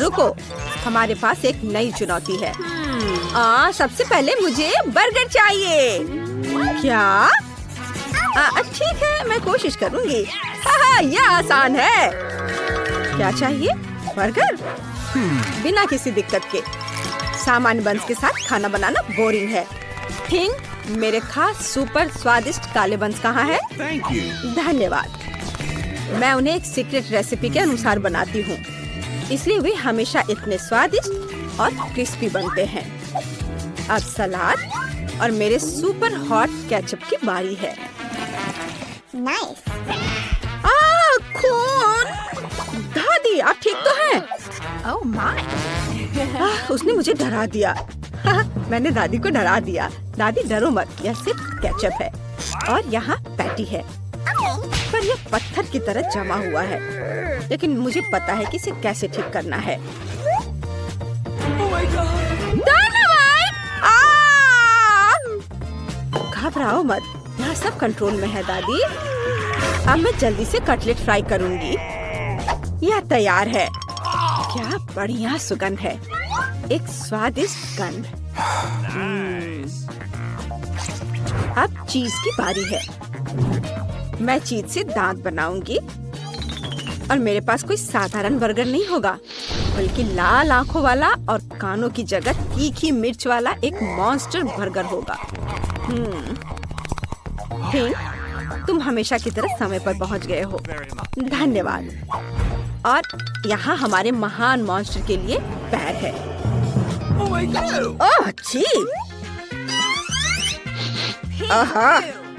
रुको, हमारे पास एक नई चुनौती है। सबसे पहले मुझे बर्गर चाहिए। क्या? ठीक है, मैं कोशिश करूंगी। यह आसान है। क्या चाहिए? बर्गर? बिना किसी दिक्कत के। सामान्य बंस के साथ खाना बनाना बोरिंग है। थिंग, मेरे खास सुपर स्वादिष्ट काले बंस कहाँ है? धन्यवाद। मैं उन्हें एक सीक्रेट रेसिपी के अनुसार बनाती हूँ, इसलिए वे हमेशा इतने स्वादिष्ट और क्रिस्पी बनते हैं। अब सलाद और मेरे सुपर हॉट केचप की बारी है। नाइस। खून! दादी, आप ठीक तो हैं? Oh my. उसने मुझे डरा दिया। मैंने दादी को डरा दिया। दादी डरो मत, यह सिर्फ केचप है और यहाँ पैटी है, पर यह पत्थर की तरह जमा हुआ है। लेकिन मुझे पता है कि इसे कैसे ठीक करना है। डायनामाइट! घबराओ मत, यहाँ सब कंट्रोल में है दादी। अब मैं जल्दी से कटलेट फ्राई करूंगी। यह तैयार है। क्या बढ़िया सुगंध है, एक स्वादिष्ट गंध। अब चीज की बारी है। मैं चीज से दांत बनाऊंगी और मेरे पास कोई साधारण बर्गर नहीं होगा, बल्कि लाल आंखों वाला और कानों की जगह तीखी मिर्च वाला एक मॉन्स्टर बर्गर होगा। थिंग, तुम हमेशा की तरह समय पर पहुंच गए हो। धन्यवाद। और यहाँ हमारे महान मॉन्स्टर के लिए बैग है। ओह छी!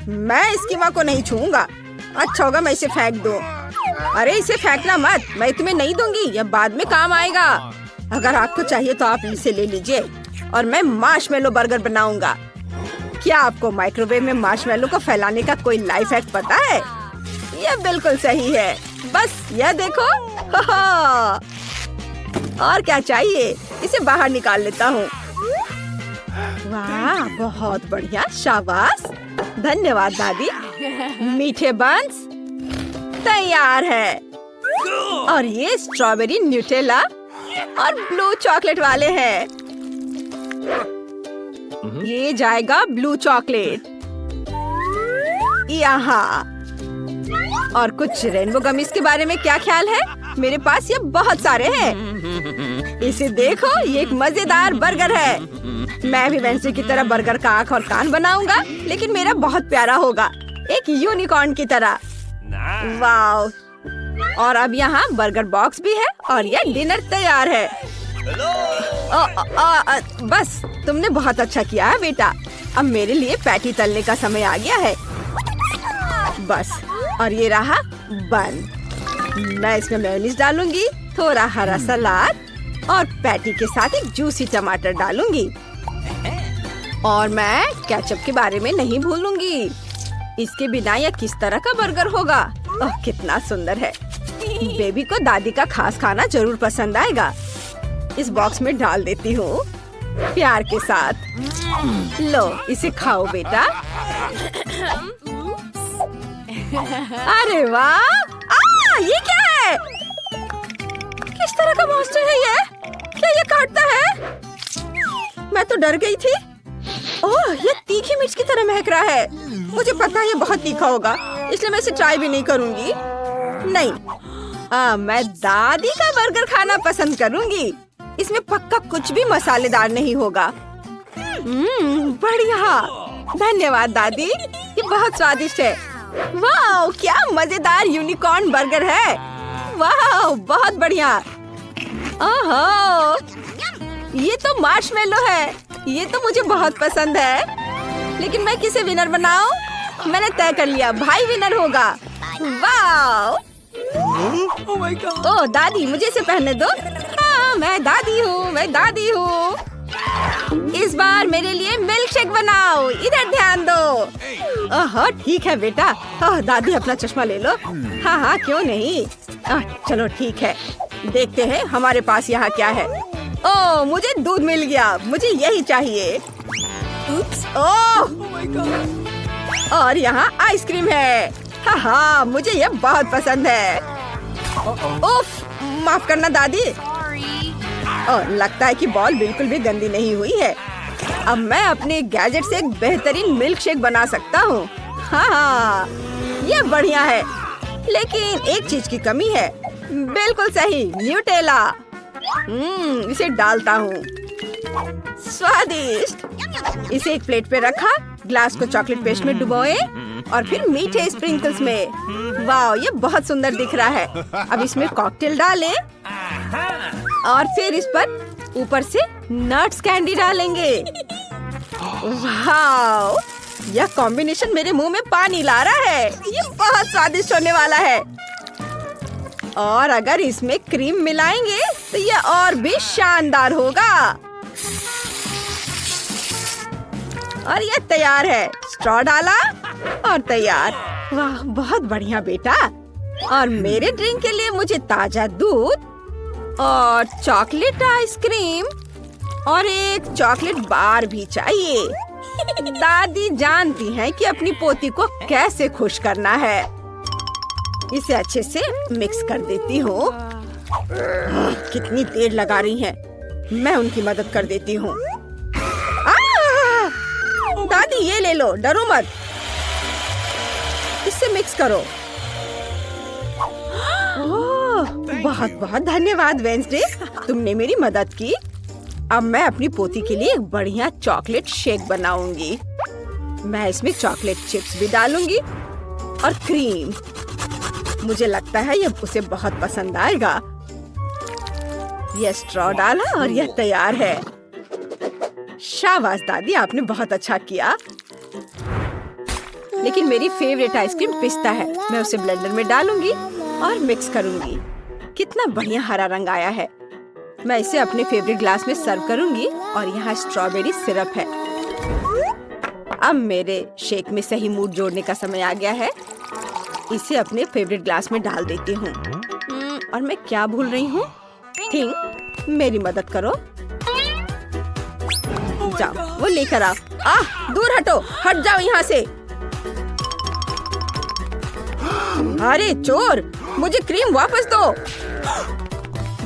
मैं इसकी माँ को नहीं छूऊंगा। अच्छा होगा मैं इसे फेंक दूं। अरे इसे फेंकना मत, मैं तुम्हें नहीं दूंगी, यह बाद में काम आएगा। अगर आपको चाहिए तो आप इसे ले लीजिए और मैं मार्शमेलो बर्गर बनाऊंगा। क्या आपको माइक्रोवेव में मार्शमेलो को फैलाने का कोई लाइफ हैक पता है? यह बिल्कुल सही है, बस यह देखो। और क्या चाहिए, इसे बाहर निकाल लेता हूँ। वाह, बहुत बढ़िया, शाबाश। धन्यवाद दादी। मीठे बंस तैयार है और ये स्ट्रॉबेरी न्यूटेला और ब्लू चॉकलेट वाले हैं। ये जाएगा ब्लू चॉकलेट यहाँ। और कुछ रेनबो गमीज के बारे में क्या ख्याल है? मेरे पास ये बहुत सारे हैं। इसे देखो, ये एक मजेदार बर्गर है। मैं भी वेंसडे की तरह बर्गर का आँख और कान बनाऊंगा, लेकिन मेरा बहुत प्यारा होगा, एक यूनिकॉर्न की तरह। वाव! और अब यहाँ बर्गर बॉक्स भी है और यह डिनर तैयार है। बस, तुमने बहुत अच्छा किया है बेटा। अब मेरे लिए पैटी तलने का समय आ गया है। बस, और ये रहा बन। मैं इसमें मेयोनीज डालूंगी, थोड़ा हरा सलाद और पैटी के साथ एक जूसी टमाटर डालूंगी। और मैं केचप के बारे में नहीं भूलूंगी। इसके बिना यह किस तरह का बर्गर होगा? ओह, कितना सुंदर है। बेबी को दादी का खास खाना जरूर पसंद आएगा। इस बॉक्स में डाल देती हूँ प्यार के साथ। लो, इसे खाओ बेटा। अरे वाह! ये क्या है? किस तरह का मॉन्स्टर है ये? क्या ये काटता है? मैं तो डर गई थी। ओह, ये तीखी मिर्च की तरह महक रहा है। मुझे पता है ये बहुत तीखा होगा, इसलिए मैं इसे ट्राई भी नहीं करूंगी। नहीं, मैं दादी का बर्गर खाना पसंद करूंगी। इसमें पक्का कुछ भी मसालेदार नहीं होगा। बढ़िया, धन्यवाद दादी, ये बहुत स्वादिष्ट है। वाह, क्या मजेदार यूनिकॉर्न बर्गर है। वाह, बहुत बढ़िया। ओहो, ये तो मार्शमेलो है। ये तो मुझे बहुत पसंद है, लेकिन मैं किसे विनर बनाऊं? मैंने तय कर लिया, भाई विनर होगा। वाह! ओह दादी, मुझे इसे पहनने दो। हाँ, मैं दादी हूँ, मैं दादी हूँ। इस बार मेरे लिए मिल्क शेक बनाओ, इधर ध्यान दो। ओह, ठीक है बेटा। ओह दादी, अपना चश्मा ले लो। हाँ हाँ, क्यों नहीं। चलो ठीक है, देखते हैं हमारे पास यहाँ क्या है। ओह, मुझे दूध मिल गया, मुझे यही चाहिए। ओह, और यहाँ आइसक्रीम है। हाँ हाँ, मुझे यह बहुत पसंद है। उफ, माफ करना दादी। और लगता है कि बॉल बिल्कुल भी गंदी नहीं हुई है। अब मैं अपने गैजेट से एक बेहतरीन मिल्क शेक बना सकता हूँ। हाँ, ये बढ़िया है, लेकिन एक चीज की कमी है। बिल्कुल सही, न्यूटेला। इसे डालता हूँ। स्वादिष्ट। इसे एक प्लेट पे रखा, ग्लास को चॉकलेट पेस्ट में डुबोए और फिर मीठे स्प्रिंकल्स में। वाह, ये बहुत सुंदर दिख रहा है। अब इसमें कॉकटेल डालें और फिर इस पर ऊपर से नट्स कैंडी डालेंगे। वाह, यह कॉम्बिनेशन मेरे मुंह में पानी ला रहा है। ये बहुत स्वादिष्ट होने वाला है। और अगर इसमें क्रीम मिलाएंगे तो यह और भी शानदार होगा। और यह तैयार है। स्ट्रॉ डाला और तैयार। वाह, बहुत बढ़िया बेटा। और मेरे ड्रिंक के लिए मुझे ताजा दूध और चॉकलेट आइसक्रीम और एक चॉकलेट बार भी चाहिए। दादी जानती हैं कि अपनी पोती को कैसे खुश करना है। इसे अच्छे से मिक्स कर देती हूँ। कितनी देर लगा रही हैं। मैं उनकी मदद कर देती हूँ। दादी ये ले लो, डरो मत। इससे मिक्स करो। ओह, बहुत बहुत धन्यवाद वेंसडे, तुमने मेरी मदद की। अब मैं अपनी पोती के लिए एक बढ़िया चॉकलेट शेक बनाऊंगी। मैं इसमें चॉकलेट चिप्स भी डालूंगी और क्रीम। मुझे लगता है यह उसे बहुत पसंद आएगा। यह स्ट्रॉ डाला और यह तैयार है। शाबाश दादी, आपने बहुत अच्छा किया। लेकिन मेरी फेवरेट आइसक्रीम पिस्ता है। मैं उसे ब्लेंडर में डालूंगी और मिक्स करूंगी। कितना बढ़िया हरा रंग आया है। मैं इसे अपने फेवरेट ग्लास में सर्व करूंगी और यहाँ स्ट्रॉबेरी सिरप है। अब मेरे शेक में सही मूड जोड़ने का समय आ गया है। इसे अपने फेवरेट ग्लास में डाल देती हूँ। और मैं क्या भूल रही हूँ? थिंक, मेरी मदद करो। जाओ, वो लेकर आओ। दूर हटो, हट जाओ यहाँ से। अरे चोर, मुझे क्रीम वापस दो।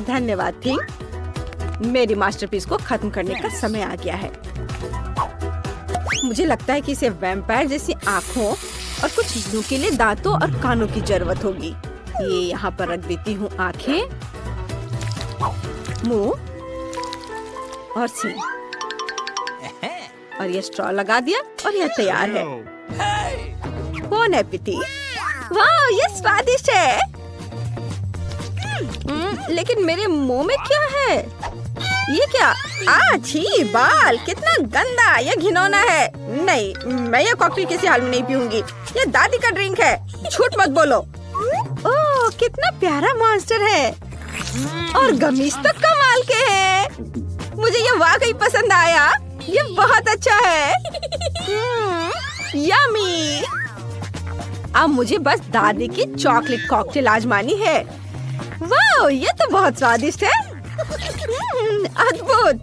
धन्यवाद थिंक। मेरी मास्टरपीस को खत्म करने का समय आ गया है। मुझे लगता है कि इसे वैम्पायर जैसी आँखों और कुछ नुकीले दांतों और कानों की जरूरत होगी। ये यहाँ पर रख देती हूँ। आँखें, मुंह और सींग। और ये स्ट्रॉ लगा दिया और यह तैयार है। Bone appétit. वाह, ये स्वादिष्ट है। लेकिन मेरे मुंह में क्या है? ये क्या? छी, बाल, कितना गंदा। यह घिनौना है। नहीं, मैं ये कॉकटेल किसी हाल में नहीं पीऊंगी। ये दादी का ड्रिंक है। झूठ मत बोलो। ओह, कितना प्यारा मॉन्स्टर है। और गमीज तो कमाल के हैं। मुझे ये वाकई पसंद आया। ये बहुत अच्छा है। यम्मी। अब मुझे बस दादी की चॉकलेट कॉकटेल आजमानी है। वाह, ये तो बहुत स्वादिष्ट है। अद्भुत।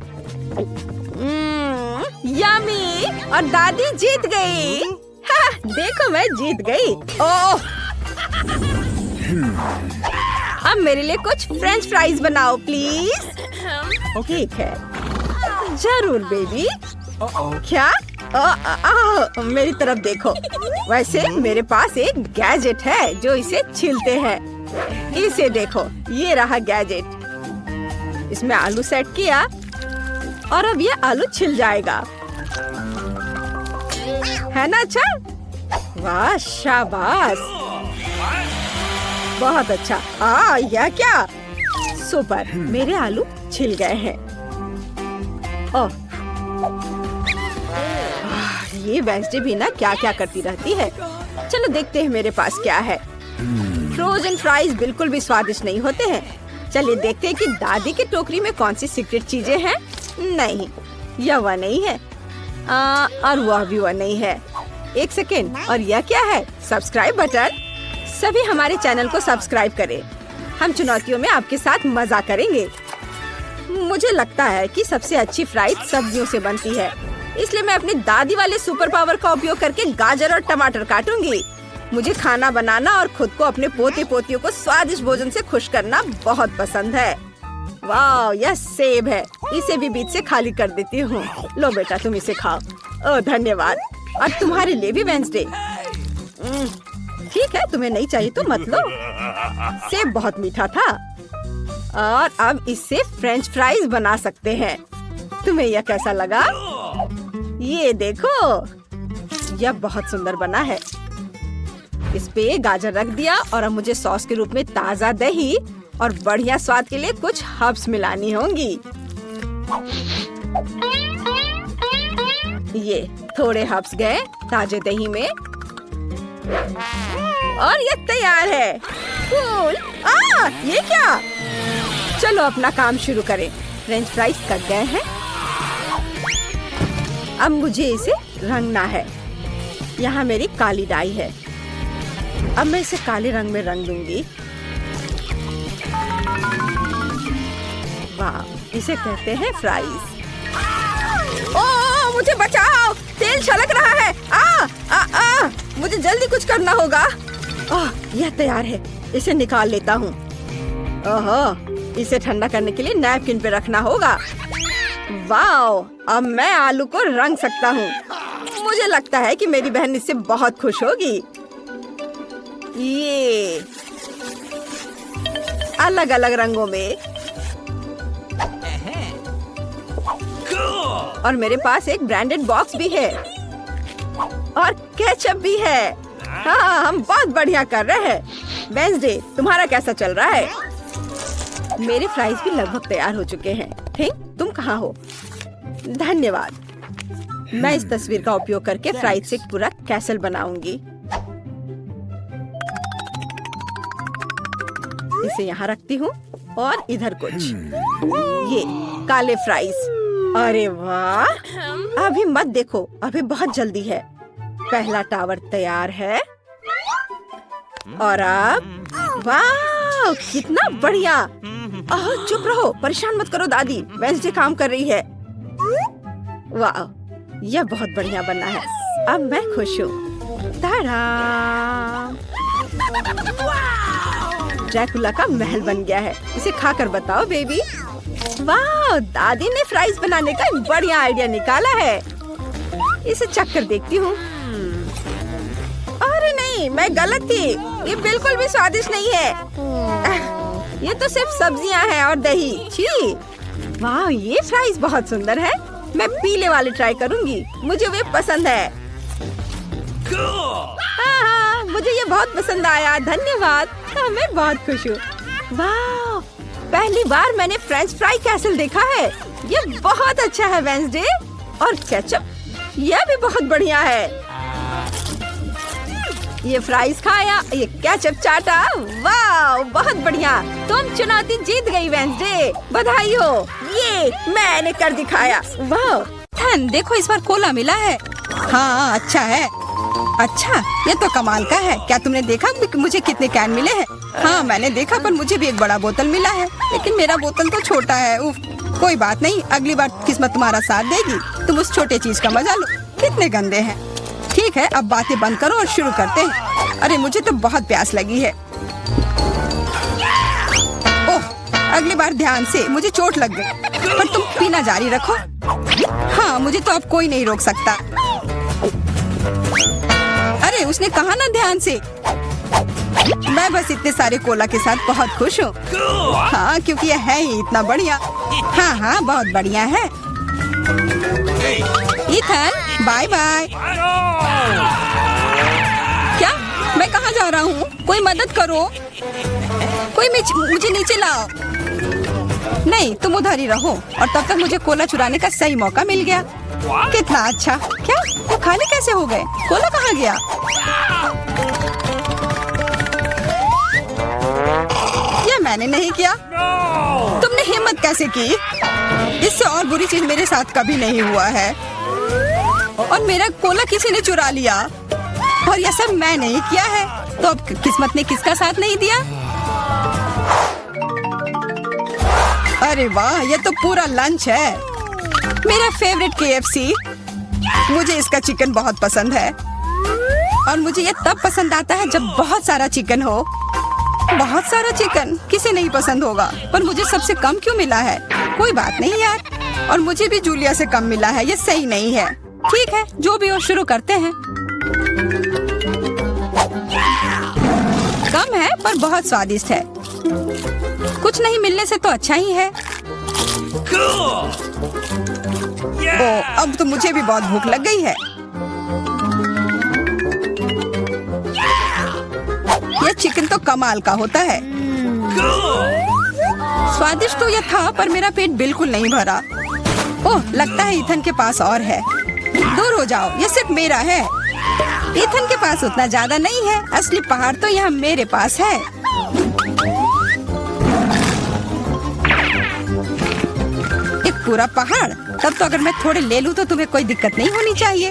यम्मी। और दादी जीत गई। देखो, मैं जीत गई। ओह, अब मेरे लिए कुछ फ्रेंच फ्राइज बनाओ प्लीज। ठीक है, जरूर बेबी। क्या? मेरी तरफ देखो। वैसे मेरे पास एक गैजेट है जो इसे छीलते हैं। इसे देखो, ये रहा गैजेट। इसमें आलू सेट किया और अब ये आलू छिल जाएगा। है ना अच्छा? वाह, शाबाश, बहुत अच्छा। यह क्या? सुपर, मेरे आलू छिल गए हैं। ओह, ये वेंसडे भी ना क्या क्या करती रहती है। चलो देखते हैं मेरे पास क्या है। फ्रोजन फ्राइज बिल्कुल भी स्वादिष्ट नहीं होते हैं। चलिए देखते हैं कि दादी की टोकरी में कौन सी सीक्रेट चीजें हैं। नहीं, यह वह नहीं है। और वह भी वह नहीं है। एक सेकेंड, और यह क्या है? Subscribe button. सभी हमारे चैनल को सब्सक्राइब करें। हम चुनौतियों में आपके साथ मजा करेंगे। मुझे लगता है कि सबसे अच्छी फ्राइज सब्जियों से बनती है, इसलिए मैं अपनी दादी वाले सुपर पावर का उपयोग करके गाजर और टमाटर काटूंगी। मुझे खाना बनाना और खुद को अपने पोते पोतियों को स्वादिष्ट भोजन से खुश करना बहुत पसंद है। वाह, यह सेब है। इसे भी बीच से खाली कर देती हूँ। लो बेटा, तुम इसे खाओ। ओह धन्यवाद। और तुम्हारे लिए भी वेंसडे। ठीक है, तुम्हें नहीं चाहिए तो मत लो। सेब बहुत मीठा था। और अब इससे फ्रेंच फ्राइज बना सकते हैं। तुम्हें यह कैसा लगा? ये देखो, यह बहुत सुंदर बना है। इस पे गाजर रख दिया और अब मुझे सॉस के रूप में ताजा दही और बढ़िया स्वाद के लिए कुछ हर्ब्स मिलानी होंगी। ये थोड़े हर्ब्स गए ताजे दही में और ये तैयार है। कूल। ये क्या? चलो अपना काम शुरू करें। फ्रेंच फ्राइज कट गए हैं। अब मुझे इसे रंगना है। यहाँ मेरी काली डाई है। अब मैं इसे काले रंग में रंग दूंगी। वाह, इसे कहते हैं फ्राइज। ओह, मुझे बचाओ, तेल छलक रहा है। मुझे जल्दी कुछ करना होगा। यह तैयार है, इसे निकाल लेता हूँ। ओह, इसे ठंडा करने के लिए नैपकिन पे रखना होगा। वाह, अब मैं आलू को रंग सकता हूँ। मुझे लगता है कि मेरी बहन इससे बहुत खुश होगी। ये अलग अलग रंगों में। और मेरे पास एक ब्रांडेड बॉक्स भी है और केचप भी है। हाँ, हम बहुत बढ़िया कर रहे हैं। वेंसडे, तुम्हारा कैसा चल रहा है? मेरे फ्राइज भी लगभग तैयार हो चुके हैं। थिंक, तुम कहाँ हो? धन्यवाद। मैं इस तस्वीर का उपयोग करके फ्राइज से एक पूरा कैसल बनाऊंगी। इसे यहाँ रखती हूँ और इधर कुछ। ये काले फ्राइज। अरे वाह, अभी मत देखो, अभी बहुत जल्दी है। पहला टावर तैयार है और अब वाह, कितना बढ़िया। चुप रहो, परेशान मत करो दादी, वेंसडे काम कर रही है। वाह, यह बहुत बढ़िया बना है। अब मैं खुश हूँ। ताड़ा! ड्रैकुला का महल बन गया है। इसे खाकर बताओ बेबी। वाह, दादी ने फ्राइज बनाने का एक बढ़िया आइडिया निकाला है। इसे चख कर देखती हूँ। अरे नहीं, मैं गलत थी। ये बिल्कुल भी स्वादिष्ट नहीं है। ये तो सिर्फ सब्जियां हैं और दही। छी! वाह, ये फ्राइज बहुत सुंदर है। मैं पीले वाले ट्राई करूंगी। मुझे वे पसंद है। हाँ, मुझे ये बहुत पसंद आया। धन्यवाद। मैं बहुत खुश हूँ। वाह, पहली बार मैंने फ्रेंच फ्राई कैसल देखा है। ये बहुत अच्छा है वेंसडे। और केचप, यह भी बहुत बढ़िया है। ये फ्राइज खाया, ये केचप चाटा। वाह, बहुत बढ़िया। तुम चुनौती जीत गई वेंसडे। बधाई हो। ये मैंने कर दिखाया। वाह, धन देखो, इस बार कोला मिला है। हाँ, अच्छा है। अच्छा, ये तो कमाल का है। क्या तुमने देखा मुझे कितने कैन मिले हैं? हाँ, मैंने देखा, पर मुझे भी एक बड़ा बोतल मिला है। लेकिन मेरा बोतल तो छोटा है। उफ, कोई बात नहीं, अगली बार किस्मत तुम्हारा साथ देगी। तुम उस छोटे चीज का मजा लो। कितने गंदे हैं। ठीक है, अब बातें बंद करो और शुरू करते हैं। अरे, मुझे तो बहुत प्यास लगी है। ओह, अगली बार ध्यान से, मुझे चोट लग गई। पर तुम पीना जारी रखो। हाँ, मुझे तो अब कोई नहीं रोक सकता। अरे, उसने कहा ना ध्यान से। मैं बस इतने सारे कोला के साथ बहुत खुश हूँ। हाँ, क्योंकि यह है ही इतना बढ़िया। हाँ, बहुत बढ़िया है। Ethan, bye bye. क्या? मैं कहाँ जा रहा हूँ? कोई मदद करो। कोई मुझे नीचे लाओ। नहीं, तुम उधर ही रहो। और तब तक मुझे कोला चुराने का सही मौका मिल गया। कितना अच्छा। क्या? वो खाने कैसे हो गए? कोला कहाँ गया? ये मैंने नहीं किया। तुमने हिम्मत कैसे की? इससे और बुरी चीज मेरे साथ कभी नहीं हुआ है। और मेरा कोला किसी ने चुरा लिया। और यह सब मैं नहीं किया है। तो अब किस्मत ने किसका साथ नहीं दिया? अरे वाह, ये तो पूरा लंच है। मेरा फेवरेट KFC। मुझे इसका चिकन बहुत पसंद है। और मुझे ये तब पसंद आता है जब बहुत सारा चिकन हो। बहुत सारा चिकन किसे नहीं पसंद होगा, पर मुझे सबसे कम क्यों मिला है? कोई बात नहीं यार, और मुझे भी जूलिया से कम मिला है, ये सही नहीं है। ठीक है, जो भी हो शुरू करते हैं। कम है पर बहुत स्वादिष्ट है। कुछ नहीं मिलने से तो अच्छा ही है। ओह, अब तो मुझे भी बहुत भूख लग गई है। यह चिकन तो कमाल का होता है। स्वादिष्ट तो यह था, पर मेरा पेट बिल्कुल नहीं भरा। ओह, लगता है इथन के पास और है। दूर हो जाओ, यह सिर्फ मेरा है। इथन के पास उतना ज्यादा नहीं है। असली पहाड़ तो यहाँ मेरे पास है। एक पूरा पहाड़? तब तो अगर मैं थोड़े ले लूं तो तुम्हें कोई दिक्कत नहीं होनी चाहिए।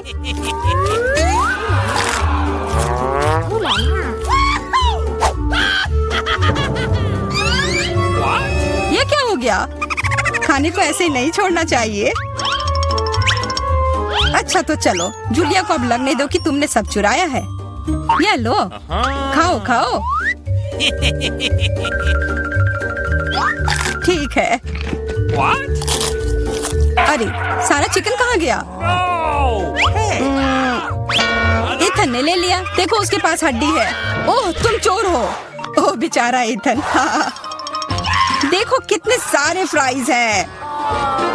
ये क्या हो गया? खाने को ऐसे ही नहीं छोड़ना चाहिए। अच्छा तो चलो, जूलिया को अब लगने दो कि तुमने सब चुराया है। ये लो, खाओ खाओ। ठीक है। अरे, सारा चिकन कहाँ गया? इथन ने ले लिया। देखो उसके पास हड्डी है। ओह, तुम चोर हो। ओह बेचारा इथन। हाँ। देखो कितने सारे फ्राइज हैं।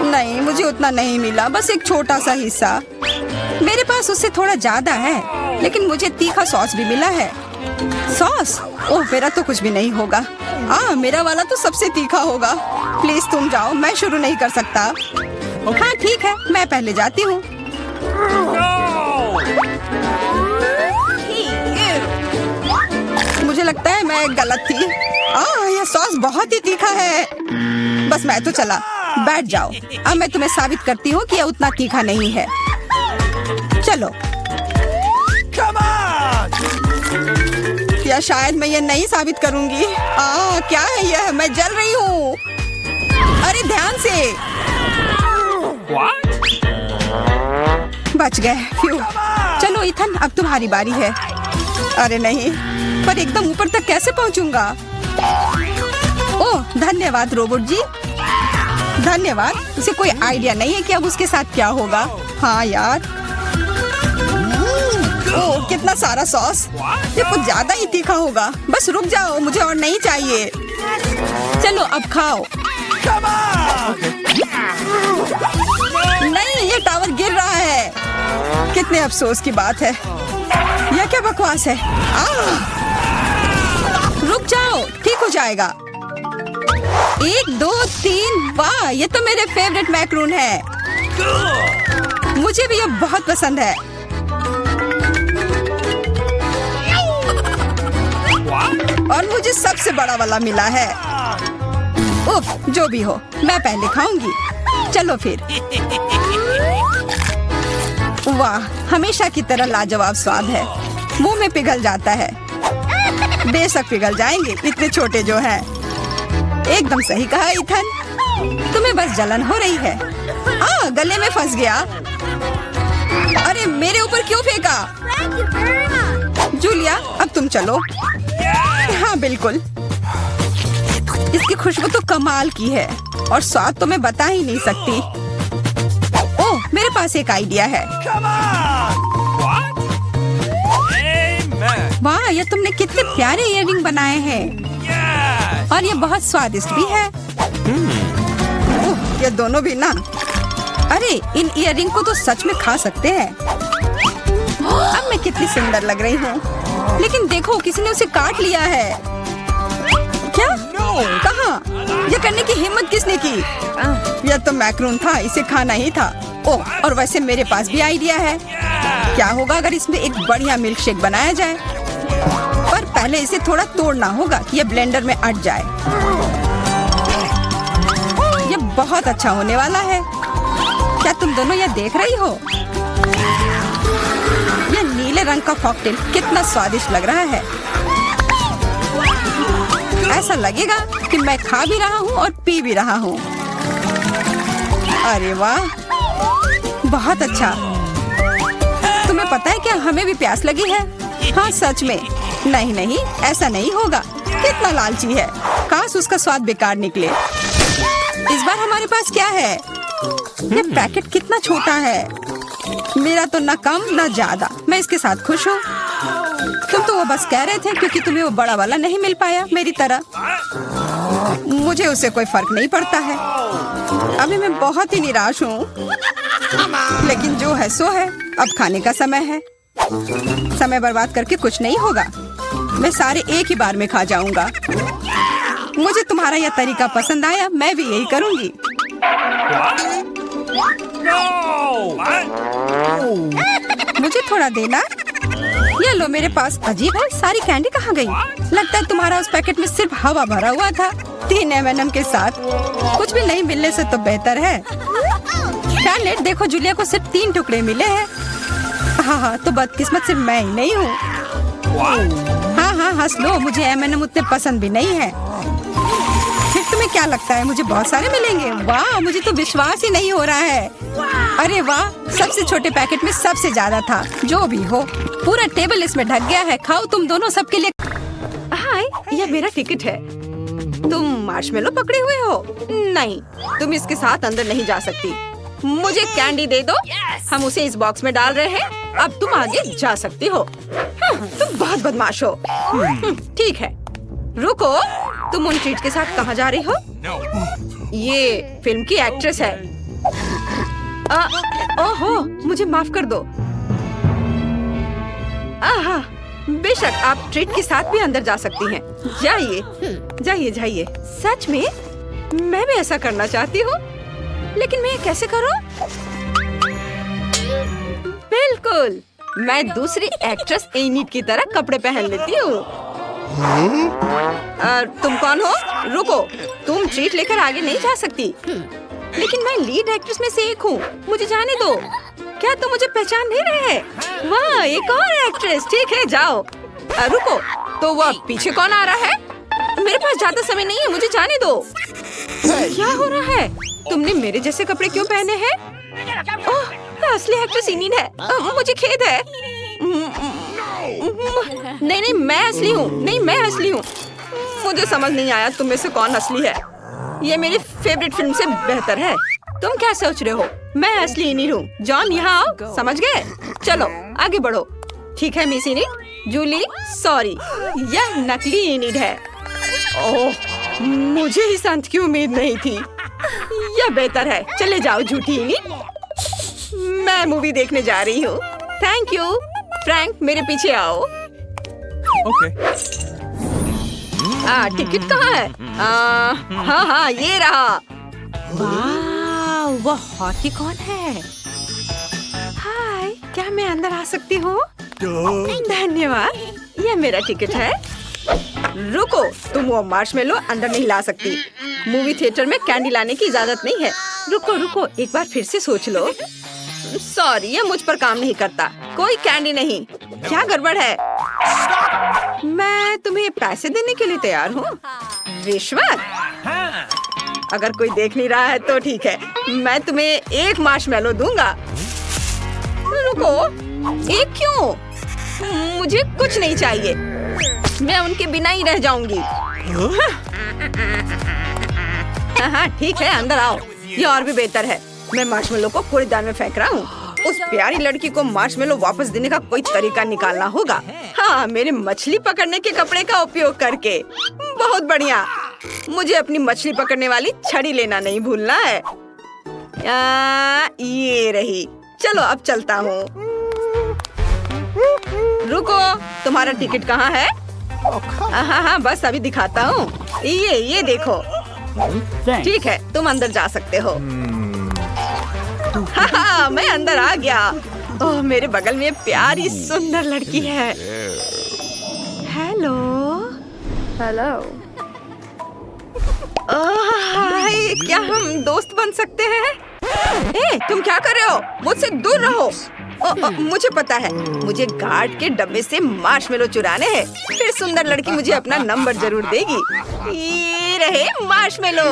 नहीं, मुझे उतना नहीं मिला, बस एक छोटा सा हिस्सा। मेरे पास उससे थोड़ा ज्यादा है, लेकिन मुझे तीखा सॉस भी मिला है। सॉस? ओह, मेरा तो कुछ भी नहीं होगा। मेरा वाला तो सबसे तीखा होगा। प्लीज तुम जाओ, मैं शुरू नहीं कर सकता। हाँ ठीक है, मैं पहले जाती हूँ। मुझे लगता है मैं गलत थी। यह सॉस बहुत ही तीखा है। बस मैं तो चला। बैठ जाओ, अब मैं तुम्हें साबित करती हूँ कि यह उतना तीखा नहीं है। चलो। या शायद मैं ये नहीं साबित करूंगी। क्या है यह? मैं जल रही हूँ। अरे ध्यान से। बच गए। चलो इथन, अब तुम्हारी बारी है। अरे नहीं, पर एकदम ऊपर तक कैसे पहुँचूंगा? ओह, धन्यवाद रोबोट जी। धन्यवाद। उसे कोई आइडिया नहीं है कि अब उसके साथ क्या होगा। हाँ यार। ओह, कितना सारा सॉस। ये कुछ ज्यादा ही तीखा होगा। बस रुक जाओ, मुझे और नहीं चाहिए। चलो अब खाओ। नहीं, ये टावर गिर रहा है। कितने अफसोस की बात है। यह क्या बकवास है? रुक जाओ, ठीक हो जाएगा। 1 2 3। वाह, ये तो मेरे फेवरेट मैक्रून है। मुझे भी यह बहुत पसंद है। और मुझे सबसे बड़ा वाला मिला है। उफ, जो भी हो, मैं पहले खाऊंगी। चलो फिर। वाह, हमेशा की तरह लाजवाब स्वाद है। मुंह में पिघल जाता है। बेशक पिघल जाएंगे, इतने छोटे जो हैं। एकदम सही कहा इथन। तुम्हें बस जलन हो रही है। गले में फंस गया। अरे मेरे ऊपर क्यों फेंका? जूलिया, अब तुम चलो। हाँ बिल्कुल। इसकी खुशबू तो कमाल की है, और स्वाद तो मैं बता ही नहीं सकती। ओह, मेरे पास एक आइडिया है। वाह, ये तुमने कितने प्यारे इयररिंग बनाए हैं। और ये बहुत स्वादिष्ट भी है। ये दोनों भी ना। अरे, इन इयररिंग को तो सच में खा सकते हैं। अब मैं कितनी सुंदर लग रही हूँ। लेकिन देखो, किसी ने उसे काट लिया है। क्या? कहाँ? ये करने की हिम्मत किसने की? यह तो मैक्रून था, इसे खाना ही था। ओह, और वैसे मेरे पास भी आइडिया है। क्या होगा अगर इसमें एक बढ़िया मिल्क शेक बनाया जाए? पर पहले इसे थोड़ा तोड़ना होगा कि ये ब्लेंडर में अट जाए। ये बहुत अच्छा होने वाला है। क्या तुम दोनों यह देख रही हो? यह नीले रंग का कॉकटेल कितना स्वादिष्ट लग रहा है। ऐसा लगेगा कि मैं खा भी रहा हूँ और पी भी रहा हूँ। अरे वाह, बहुत अच्छा। तुम्हें पता है क्या, हमें भी प्यास लगी है। हाँ सच में। नहीं नहीं, ऐसा नहीं होगा। कितना लालची है, काश उसका स्वाद बेकार निकले। इस बार हमारे पास क्या है? ये पैकेट कितना छोटा है, मेरा तो न कम न ज्यादा। मैं इसके साथ खुश हूँ। तुम तो वो बस कह रहे थे क्योंकि तुम्हें वो बड़ा वाला नहीं मिल पाया मेरी तरह। मुझे उससे कोई फर्क नहीं पड़ता है। अभी मैं बहुत ही निराश हूँ, लेकिन जो है सो है। अब खाने का समय है। समय बर्बाद करके कुछ नहीं होगा। मैं सारे एक ही बार में खा जाऊंगा। मुझे तुम्हारा यह तरीका पसंद आया, मैं भी यही करूंगी। मुझे थोड़ा देना। ये लो मेरे पास। अजीब है, सारी कैंडी कहाँ गई? लगता है तुम्हारा उस पैकेट में सिर्फ हवा भरा हुआ था। 3 M&M के साथ कुछ भी नहीं मिलने से तो बेहतर है। शार्लेट देखो, जूलिया को सिर्फ 3 टुकड़े मिले हैं। हाँ, तो बदकिस्मत सिर्फ मैं ही नहीं हूँ। हाँ, हंस लो। मुझे M&M उतने पसंद भी नहीं है। फिर तुम्हें क्या लगता है मुझे बहुत सारे मिलेंगे? वाह, मुझे तो विश्वास ही नहीं हो रहा है। अरे वाह, सबसे छोटे पैकेट में सबसे ज्यादा था। जो भी हो, पूरा टेबल इसमें ढक गया है। खाओ तुम दोनों, सबके लिए। हाय, यह मेरा टिकट है। तुम मार्शमेलो पकड़े हुए हो? नहीं, तुम इसके साथ अंदर नहीं जा सकती। मुझे कैंडी दे दो। हम उसे इस बॉक्स में डाल रहे हैं। अब तुम आगे जा सकती हो। तुम बहुत बदमाश हो। ठीक है, रुको। तुम उन ट्रीट के साथ कहाँ जा रही हो? ये फिल्म की एक्ट्रेस है। ओहो, मुझे माफ कर दो। आहा, बेशक आप ट्रीट के साथ भी अंदर जा सकती हैं। जाइए, जाइए, जाइए। सच में मैं भी ऐसा करना चाहती हूँ, लेकिन मैं ये कैसे करूँ? बिल्कुल, मैं दूसरी एक्ट्रेस एनीट की तरह कपड़े पहन लेती हूँ। तुम कौन हो? रुको, तुम ट्रीट लेकर आगे नहीं जा सकती। लेकिन मैं लीड एक्ट्रेस में से एक हूँ, मुझे जाने दो। क्या तुम मुझे पहचान नहीं रहे हैं? वाह, एक और एक्ट्रेस। ठीक है, जाओ। रुको, तो वह पीछे कौन आ रहा है? मेरे पास ज्यादा समय नहीं है, मुझे जाने दो। क्या हो रहा है? तुमने मेरे जैसे कपड़े क्यों पहने हैं? ओह, असली एक्ट्रेस इनीड है। मुझे खेद है। नहीं, मैं असली हूँ। नहीं, मैं असली हूँ। मुझे समझ नहीं आया तुम में से कौन असली है। ये मेरी फेवरेट फिल्म से बेहतर है। तुम क्या सोच रहे हो? मैं असली इनीड हूँ। जॉन, यहाँ आओ। समझ गए? चलो आगे बढ़ो। ठीक है मिस इनीड। जूली, सॉरी, यह नकली इनीड है। ओह, मुझे इस अंत की उम्मीद नहीं थी। यह बेहतर है। चले जाओ झूठी इनीड। मैं मूवी देखने जा रही हूँ। Thank you. फ्रैंक, मेरे पीछे आओ। Okay. टिकट कहाँ है? हाँ, ये रहा। वाह, वह हॉकी कौन है? हाय, क्या मैं अंदर आ सकती हूँ? धन्यवाद, यह मेरा टिकट है। रुको, तुम वो मार्शमेलो अंदर नहीं ला सकती। मूवी थिएटर में कैंडी लाने की इजाजत नहीं है। रुको, एक बार फिर से सोच लो। सॉरी, ये मुझ पर काम नहीं करता। कोई कैंडी नहीं। क्या गड़बड़ है? मैं तुम्हें पैसे देने के लिए तैयार हूँ। रिश्वत? अगर कोई देख नहीं रहा है तो ठीक है। मैं तुम्हें एक मार्शमेलो दूंगा। रुको, एक क्यों? मुझे कुछ नहीं चाहिए। मैं उनके बिना ही रह जाऊंगी। हाँ, ठीक है, अंदर आओ। ये और भी बेहतर है। मैं मार्शमेलो को कूड़ेदान में फेंक रहा हूँ। उस प्यारी लड़की को मार्शमेलो वापस देने का कोई तरीका निकालना होगा। हाँ, मेरे मछली पकड़ने के कपड़े का उपयोग करके। बहुत बढ़िया। मुझे अपनी मछली पकड़ने वाली छड़ी लेना नहीं भूलना है। ये रही। चलो अब चलता हूँ। रुको, तुम्हारा टिकट कहाँ है? हाँ, बस अभी दिखाता हूँ। ये देखो। ठीक है, तुम अंदर जा सकते हो। हाँ, मैं अंदर आ गया। ओह, मेरे बगल में प्यारी सुंदर लड़की है। हेलो। हाय, क्या हम दोस्त बन सकते हैं? तुम क्या कर रहे हो? मुझसे दूर रहो। मुझे पता है, मुझे गार्ड के डब्बे से मार्शमेलो चुराने हैं। फिर सुंदर लड़की मुझे अपना नंबर जरूर देगी। ये रहे मार्शमेलो।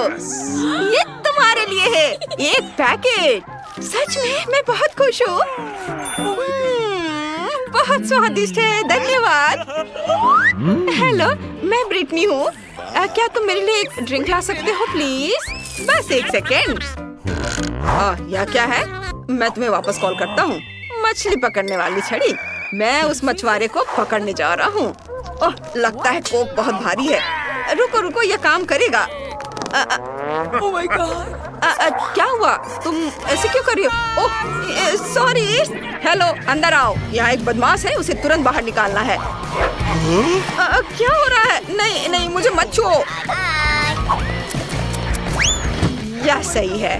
ये तुम्हारे लिए है, एक पैकेट। सच में मैं बहुत खुश हूँ। बहुत बहुत स्वादिष्ट है, धन्यवाद। हेलो, मैं ब्रिटनी हूँ। क्या तुम मेरे लिए एक ड्रिंक ला सकते हो प्लीज? बस एक सेकेंड। यह क्या है? मैं तुम्हें वापस कॉल करता हूँ। मछली पकड़ने वाली छड़ी। मैं उस मछुआरे को पकड़ने जा रहा हूँ। ओह, लगता है कोक बहुत भारी है। रुको रुको, यह काम करेगा। Oh my God! क्या हुआ? तुम ऐसे क्यों कर रही हो? ओह, सॉरी। हेलो, अंदर आओ। यहाँ एक बदमाश है, उसे तुरंत बाहर निकालना है। क्या हो रहा है? नहीं नहीं, मुझे मत छुओ। यह सही है।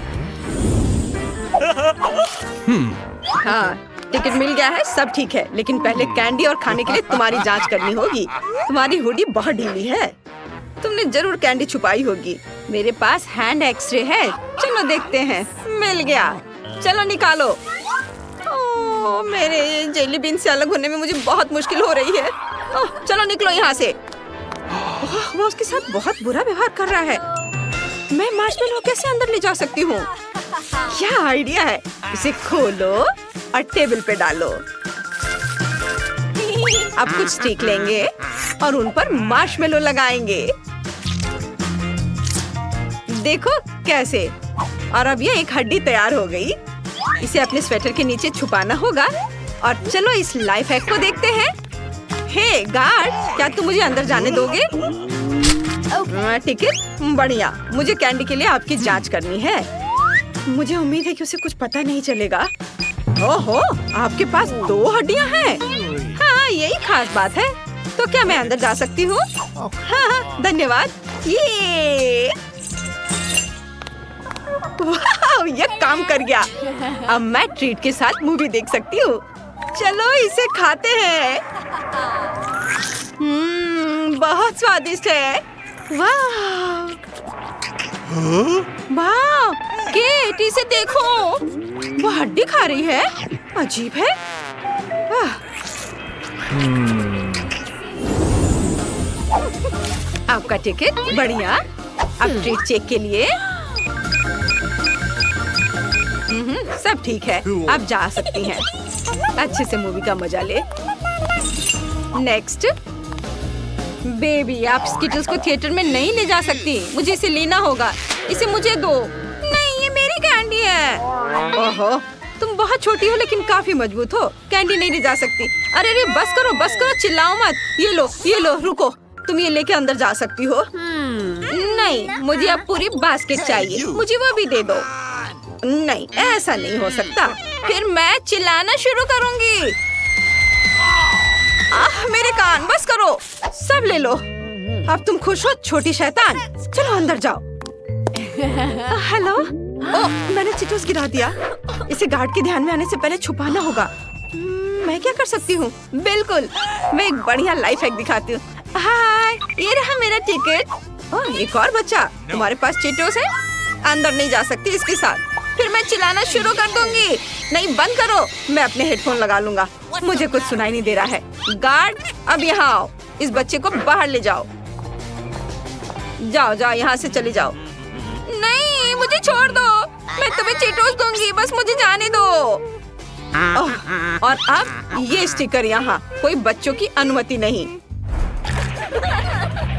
हाँ, टिकट मिल गया है, सब ठीक है। लेकिन पहले कैंडी और खाने के लिए तुम्हारी जांच करनी होगी। तुम्हारी हुडी बहुत ढीली है। तुमने जरूर कैंडी छुपाई होगी। मेरे पास हैंड एक्सरे है, चलो देखते हैं। मिल गया, चलो निकालो। ओह, मेरे जेली बीन से अलग होने में मुझे बहुत मुश्किल हो रही है। ओह, चलो निकलो यहाँ से। ओह, वो उसके साथ बहुत बुरा व्यवहार कर रहा है। मैं मार्शमेलो कैसे अंदर ले जा सकती हूँ? क्या आइडिया है। इसे खोलो और टेबल पे डालो। अब कुछ स्टिक लेंगे और उन पर मार्शमेलो लगाएंगे। देखो कैसे। और अब ये एक हड्डी तैयार हो गई। इसे अपने स्वेटर के नीचे छुपाना होगा। और चलो इस लाइफ हैक को देखते हैं। हे गार्ड, क्या तुम मुझे अंदर जाने दोगे? टिकट? बढ़िया। मुझे कैंडी के लिए आपकी जांच करनी है। मुझे उम्मीद है कि उसे कुछ पता नहीं चलेगा। ओहो, आपके पास 2 हड्डियां हैं। हाँ, यही खास बात है। तो क्या मैं अंदर जा सकती हूँ? हाँ, धन्यवाद। ये वाह, ये काम कर गया। अब मैं ट्रीट के साथ मूवी देख सकती हूँ। चलो इसे खाते हैं। बहुत स्वादिष्ट है। वाह वाह, केट इसे देखो, वो हड्डी खा रही है। अजीब है। आपका टिकट। बढ़िया। अब ट्रीट चेक के लिए सब ठीक है, आप जा सकती हैं। अच्छे से मूवी का मजा ले। नेक्स्ट। बेबी, आप स्किटल्स को थिएटर में नहीं ले जा सकती। मुझे इसे लेना होगा। इसे मुझे दो। नहीं, ये मेरी कैंडी है। ओहो, तुम बहुत छोटी हो लेकिन काफी मजबूत हो। कैंडी नहीं ले जा सकती। अरे अरे, बस करो, चिल्लाओ मत। ये लो, रुको। तुम ये लेके अंदर जा सकती हो। नहीं, मुझे अब पूरी बास्केट चाहिए। मुझे वो भी दे दो। नहीं, ऐसा नहीं हो सकता। फिर मैं चिल्लाना शुरू करूंगी। मेरे कान, बस करो। सब ले लो। अब तुम खुश हो छोटी शैतान? चलो अंदर जाओ। हेलो। ओह, मैंने चिटोस गिरा दिया। इसे गार्ड के ध्यान में आने से पहले छुपाना होगा। मैं क्या कर सकती हूँ? बिल्कुल, मैं एक बढ़िया लाइफ हैक दिखाती हूँ। हाय, ये रहा मेरा टिकट। ओह, एक और बच्चा। तुम्हारे पास चिटोस है? अंदर नहीं जा सकती इसके साथ। फिर मैं चिल्लाना शुरू कर दूंगी। नहीं, बंद करो। मैं अपने हेडफोन लगा लूंगा। मुझे कुछ सुनाई नहीं दे रहा है। गार्ड, अब यहाँ आओ। इस बच्चे को बाहर ले जाओ। जाओ, यहाँ से चले जाओ। नहीं, मुझे छोड़ दो। मैं तुम्हें चीटोस दूंगी, बस मुझे जाने दो। और अब ये स्टिकर यहाँ। कोई बच्चों की अनुमति नहीं।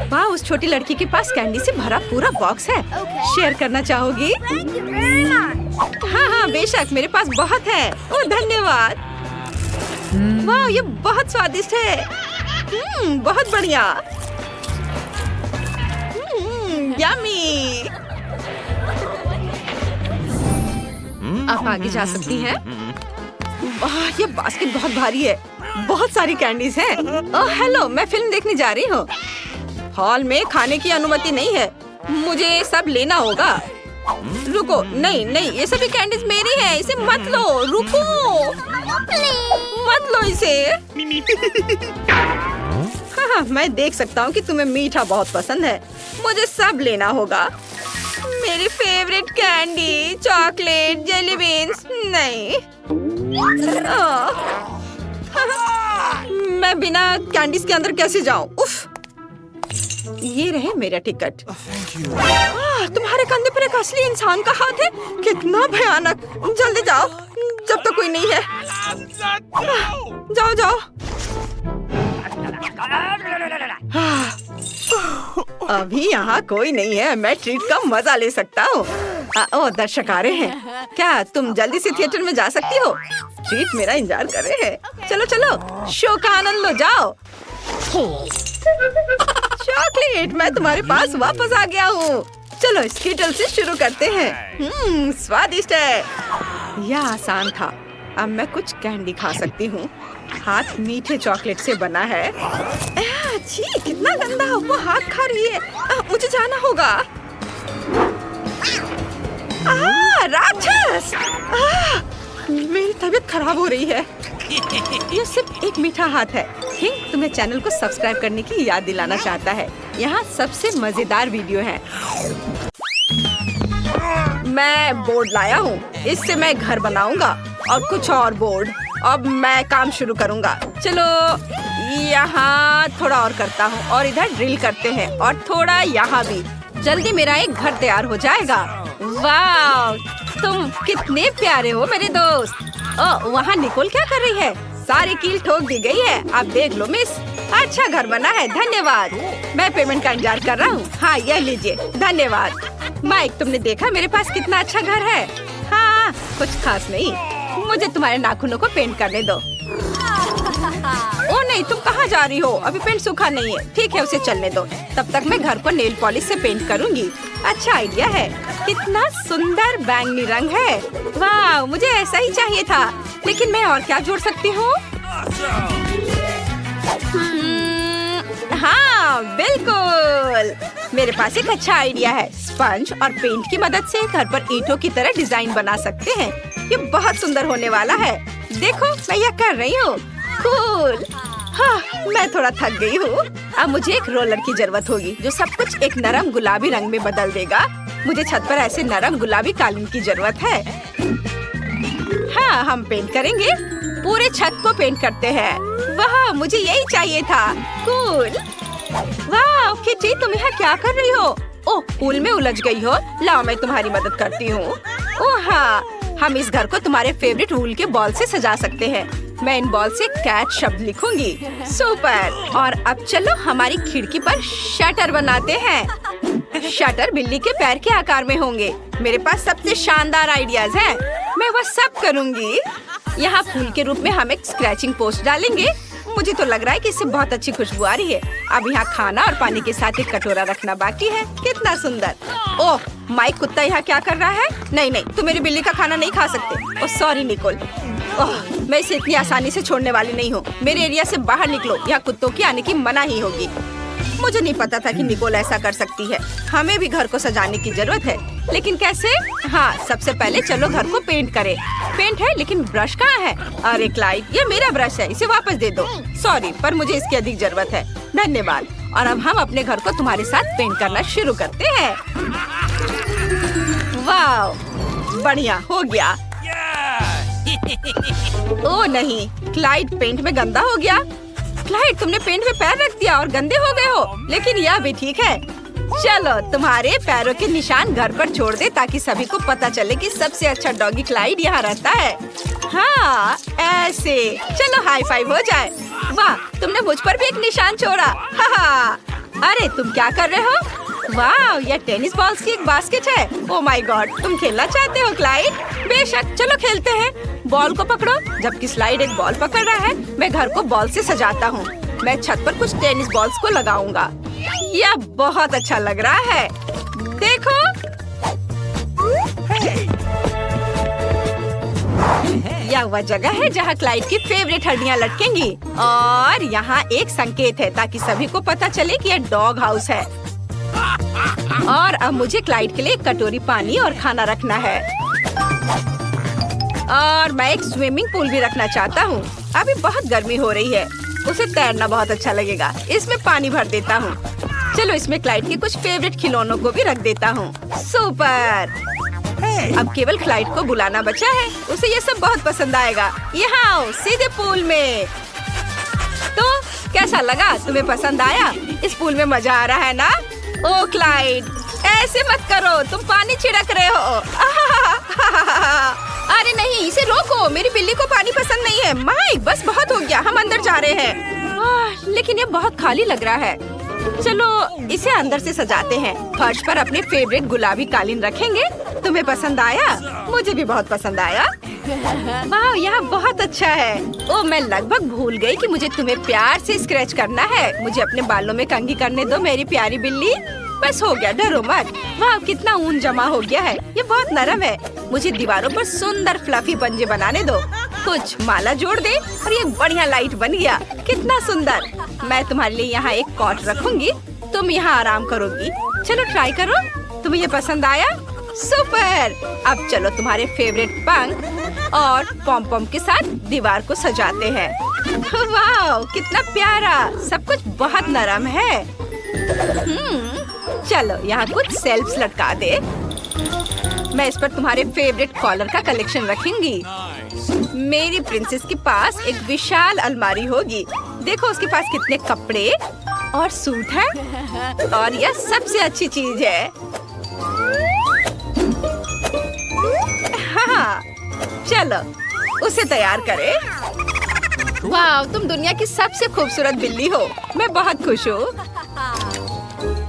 वाह, उस छोटी लड़की के पास कैंडी से भरा पूरा बॉक्स है। शेयर करना चाहोगी? हाँ, बेशक, मेरे पास बहुत है। ओह, धन्यवाद। वाह, ये बहुत स्वादिष्ट है। बहुत बढ़िया। यम्मी। आप आगे जा सकती हैं। वाह, ये बास्केट बहुत भारी है। बहुत सारी कैंडीज हैं। ओह, हेलो, मैं फिल्म देखने जा रही हूँ। हॉल में खाने की अनुमति नहीं है। मुझे सब लेना होगा। रुको, नहीं, ये सभी कैंडीज मेरी हैं। इसे मत लो। रुको, मत लो इसे। हाँ, मैं देख सकता हूँ कि तुम्हें मीठा बहुत पसंद है। मुझे सब लेना होगा। मेरी favourite candy, chocolate, jelly beans. नहीं, मैं बिना कैंडीज के अंदर कैसे जाऊँ? उफ, ये रहे मेरा टिकट। तुम्हारे कंधे पर एक असली इंसान का हाथ है। कितना भयानक। जल्दी जाओ, जब तक कोई नहीं है। जाओ। अभी यहाँ कोई नहीं है, मैं ट्रीट का मजा ले सकता हूँ। ओ, दर्शक आ रहे हैं। क्या तुम जल्दी से थिएटर में जा सकती हो? ट्रीट मेरा इंतजार कर रहे हैं। चलो चलो, शो का आनंद लो, जाओ। चॉकलेट, मैं तुम्हारे पास वापस आ गया हूँ। चलो स्कीटल से शुरू करते हैं। स्वादिष्ट है। यह आसान था। अब मैं कुछ कैंडी खा सकती हूँ। हाथ मीठे चॉकलेट से बना है। छी, कितना गंदा, वो हाथ खा रही है। मुझे जाना होगा। राक्षस! मेरी तबीयत खराब हो रही है। ये सिर्फ एक मीठा हाथ है। किंग तुम्हें चैनल को सब्सक्राइब करने की याद दिलाना चाहता है। यहाँ सबसे मजेदार वीडियो है। मैं बोर्ड लाया हूँ। इससे मैं घर बनाऊंगा और कुछ और बोर्ड। अब मैं काम शुरू करूंगा। चलो यहाँ थोड़ा और करता हूँ और इधर ड्रिल करते हैं और थोड़ा यहाँ भी। जल्दी मेरा एक घर तैयार हो जाएगा। वाह, तुम कितने प्यारे हो मेरे दोस्त। वहाँ निकोल क्या कर रही है? सारी कील ठोक दी गई है। आप देख लो मिस, अच्छा घर बना है, धन्यवाद। मैं पेमेंट का इंतजार कर रहा हूँ। हाँ, यह लीजिए, धन्यवाद। माइक, तुमने देखा मेरे पास कितना अच्छा घर है? हाँ, कुछ खास नहीं। मुझे तुम्हारे नाखूनों को पेंट करने दो। ओ नहीं, तुम कहाँ जा रही हो? अभी पेंट सूखा नहीं है। ठीक है, उसे चलने दो। तब तक मैं घर को नेल पॉलिश से पेंट करूँगी। अच्छा आइडिया है। कितना सुंदर बैंगनी रंग है। वाह, मुझे ऐसा ही चाहिए था। लेकिन मैं और क्या जोड़ सकती हूँ? हाँ, बिल्कुल, मेरे पास एक अच्छा आइडिया है। स्पंज और पेंट की मदद से घर पर ईंटों की तरह डिजाइन बना सकते हैं। ये बहुत सुंदर होने वाला है। देखो, मैं यह कर रही हूँ। कूल। हाँ, मैं थोड़ा थक गई हूँ। अब मुझे एक रोलर की जरूरत होगी जो सब कुछ एक नरम गुलाबी रंग में बदल देगा। मुझे छत पर ऐसे नरम गुलाबी कालीन की जरूरत है। हाँ, हम पेंट करेंगे। पूरे छत को पेंट करते हैं। वाह, मुझे यही चाहिए था। कूल। वाह, किटी, तुम यहाँ क्या कर रही हो? ओह, पूल में उलझ गई हो। लाओ, मैं तुम्हारी मदद करती हूँ। ओह हाँ, हम इस घर को तुम्हारे फेवरेट वूल के बॉल से सजा सकते हैं। मैं इन बॉल से कैट शब्द लिखूंगी। सुपर। और अब चलो हमारी खिड़की पर शटर बनाते हैं। शटर बिल्ली के पैर के आकार में होंगे। मेरे पास सबसे शानदार आइडियाज हैं। मैं वह सब करूंगी। यहाँ फूल के रूप में हम एक स्क्रैचिंग पोस्ट डालेंगे। मुझे तो लग रहा है कि इससे बहुत अच्छी खुशबू आ रही है। अब यहाँ खाना और पानी के साथ एक कटोरा रखना बाकी है। कितना सुंदर। ओह, माइक कुत्ता यहाँ क्या कर रहा है? नहीं नहीं, तुम मेरी बिल्ली का खाना नहीं खा सकते। Oh sorry Nicol. ओह, मैं इसे इतनी आसानी से छोड़ने वाली नहीं हूँ। मेरे एरिया से बाहर निकलो, यहाँ कुत्तों की आने की मनाही होगी। मुझे नहीं पता था कि निकोल ऐसा कर सकती है। हमें भी घर को सजाने की जरूरत है, लेकिन कैसे? हाँ, सबसे पहले चलो घर को पेंट करें। पेंट है, लेकिन ब्रश कहाँ है? अरे क्लाइड, ये मेरा ब्रश है, इसे वापस दे दो। सॉरी, पर मुझे इसकी अधिक जरूरत है। धन्यवाद। और अब हम अपने घर को तुम्हारे साथ पेंट करना शुरू करते हैं। वाह, बढ़िया हो गया। ओह नहीं, क्लाइड पेंट में गंदा हो गया। क्लाइड, तुमने पेंट में पैर रख दिया और गंदे हो गए हो। लेकिन यह भी ठीक है। चलो तुम्हारे पैरों के निशान घर पर छोड़ दे ताकि सभी को पता चले कि सबसे अच्छा डॉगी क्लाइड यहाँ रहता है। हाँ, ऐसे। चलो हाई फाइव हो जाए। वाह, तुमने मुझ पर भी एक निशान छोड़ा। हाँ। अरे तुम क्या कर रहे हो? वाह, यह टेनिस बॉल्स की एक बास्केट है। ओह माय गॉड, तुम खेलना चाहते हो क्लाइड? बेशक, चलो खेलते हैं। बॉल को पकड़ो। जबकि स्लाइड एक बॉल पकड़ रहा है, मैं घर को बॉल से सजाता हूँ। मैं छत पर कुछ टेनिस बॉल्स को लगाऊंगा। यह बहुत अच्छा लग रहा है। देखो, यह वह जगह है जहाँ क्लाइड की फेवरेट हड्डियाँ लटकेंगी। और यहाँ एक संकेत है ताकि सभी को पता चले कि यह डॉग हाउस है। और अब मुझे क्लाइड के लिए एक कटोरी पानी और खाना रखना है। और मैं एक स्विमिंग पूल भी रखना चाहता हूँ। अभी बहुत गर्मी हो रही है, उसे तैरना बहुत अच्छा लगेगा। इसमें पानी भर देता हूँ। चलो इसमें क्लाइड के कुछ फेवरेट खिलौनों को भी रख देता हूँ। सुपर। अब केवल क्लाइड को बुलाना बचा है। उसे ये सब बहुत पसंद आएगा। यहाँ आओ, सीधे पूल में। तो कैसा लगा? तुम्हें पसंद आया? इस पूल में मजा आ रहा है ना? ओ क्लाइड, ऐसे मत करो, तुम पानी छिड़क रहे हो। अरे नहीं, इसे रोको, मेरी बिल्ली को पानी पसंद नहीं है। माइक, बस बहुत हो गया, हम अंदर जा रहे हैं। लेकिन ये बहुत खाली लग रहा है। चलो इसे अंदर से सजाते हैं। फर्श पर अपने फेवरेट गुलाबी कालीन रखेंगे। तुम्हें पसंद आया? मुझे भी बहुत पसंद आया। वाह, यहाँ बहुत अच्छा है। ओ, मैं लगभग भूल गई कि मुझे तुम्हें प्यार से स्क्रैच करना है। मुझे अपने बालों में कंघी करने दो मेरी प्यारी बिल्ली। बस हो गया, डरो मत। वाह, कितना ऊन जमा हो गया है। ये बहुत नरम है। मुझे दीवारों पर सुंदर फ्लफी पंजे बनाने दो। कुछ माला जोड़ दे और ये बढ़िया लाइट बन गया। कितना सुंदर। मैं तुम्हारे लिए यहाँ एक कॉट रखूंगी। तुम यहाँ आराम करोगी। चलो ट्राई करो। तुम्हें ये पसंद आया? सुपर। अब चलो तुम्हारे फेवरेट पंख और पॉम पॉम के साथ दीवार को सजाते हैं। वाह, कितना प्यारा। सब कुछ बहुत नरम है। चलो यहाँ कुछ शेल्फ्स लटका दे। मैं इस पर तुम्हारे फेवरेट कॉलर का कलेक्शन रखूंगी। मेरी प्रिंसेस के पास एक विशाल अलमारी होगी। देखो उसके पास कितने कपड़े और सूट हैं। और यह सबसे अच्छी चीज है। हाँ, चलो उसे तैयार करें। वाह, तुम दुनिया की सबसे खूबसूरत बिल्ली हो। मैं बहुत खुश हूँ।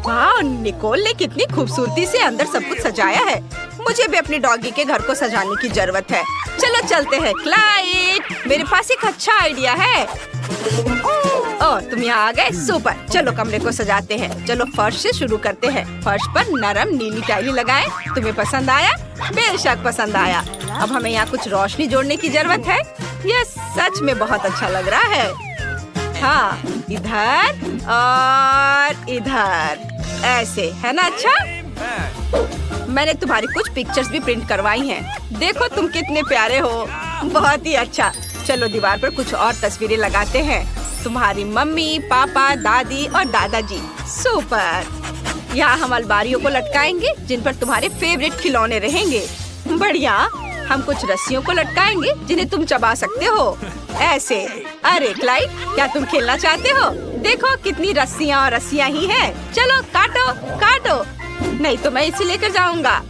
वाह, निकोल ने कितनी खूबसूरती से अंदर सब कुछ सजाया है। मुझे भी अपने डॉगी के घर को सजाने की जरूरत है। चलो चलते हैं। क्लाइड, मेरे पास एक अच्छा आइडिया है। ओह, तुम यहाँ आ गए। सुपर। चलो कमरे को सजाते हैं। चलो फर्श से शुरू करते हैं। फर्श पर नरम नीली टाइली लगाएं। तुम्हें पसंद आया? बेशक पसंद आया। अब हमें यहाँ कुछ रोशनी जोड़ने की जरूरत है। यह सच में बहुत अच्छा लग रहा है। हाँ, इधर और इधर, ऐसे है ना? अच्छा, मैंने तुम्हारी कुछ पिक्चर्स भी प्रिंट करवाई हैं। देखो तुम कितने प्यारे हो। बहुत ही अच्छा। चलो दीवार पर कुछ और तस्वीरें लगाते हैं। तुम्हारी मम्मी, पापा, दादी और दादाजी। सुपर। यहाँ हम अलमारियों को लटकाएंगे जिन पर तुम्हारे फेवरेट खिलौने रहेंगे। बढ़िया। हम कुछ रस्सियों को लटकाएंगे जिन्हें तुम चबा सकते हो, ऐसे। अरे क्लाइड, क्या तुम खेलना चाहते हो? देखो कितनी रस्सियाँ और रस्सियाँ ही हैं। चलो काटो काटो। नहीं तो मैं इसे लेकर जाऊंगा।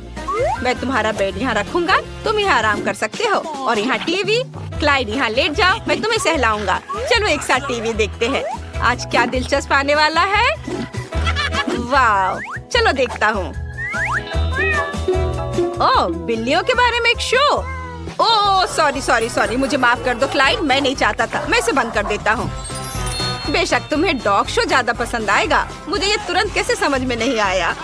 मैं तुम्हारा बेड यहाँ रखूंगा। तुम यहाँ आराम कर सकते हो। और यहाँ टीवी। क्लाइड यहाँ लेट जाओ, मैं तुम्हें सहलाऊंगा। चलो एक साथ टीवी देखते हैं। आज क्या दिलचस्प आने वाला है? वाह, चलो देखता हूँ। ओह, बिल्लियों के बारे में एक शो। ओह, सॉरी, मुझे माफ कर दो क्लाइड, मैं नहीं चाहता था। मैं इसे बंद कर देता हूँ। बेशक तुम्हें डॉग शो ज्यादा पसंद आएगा। मुझे ये तुरंत कैसे समझ में नहीं आया।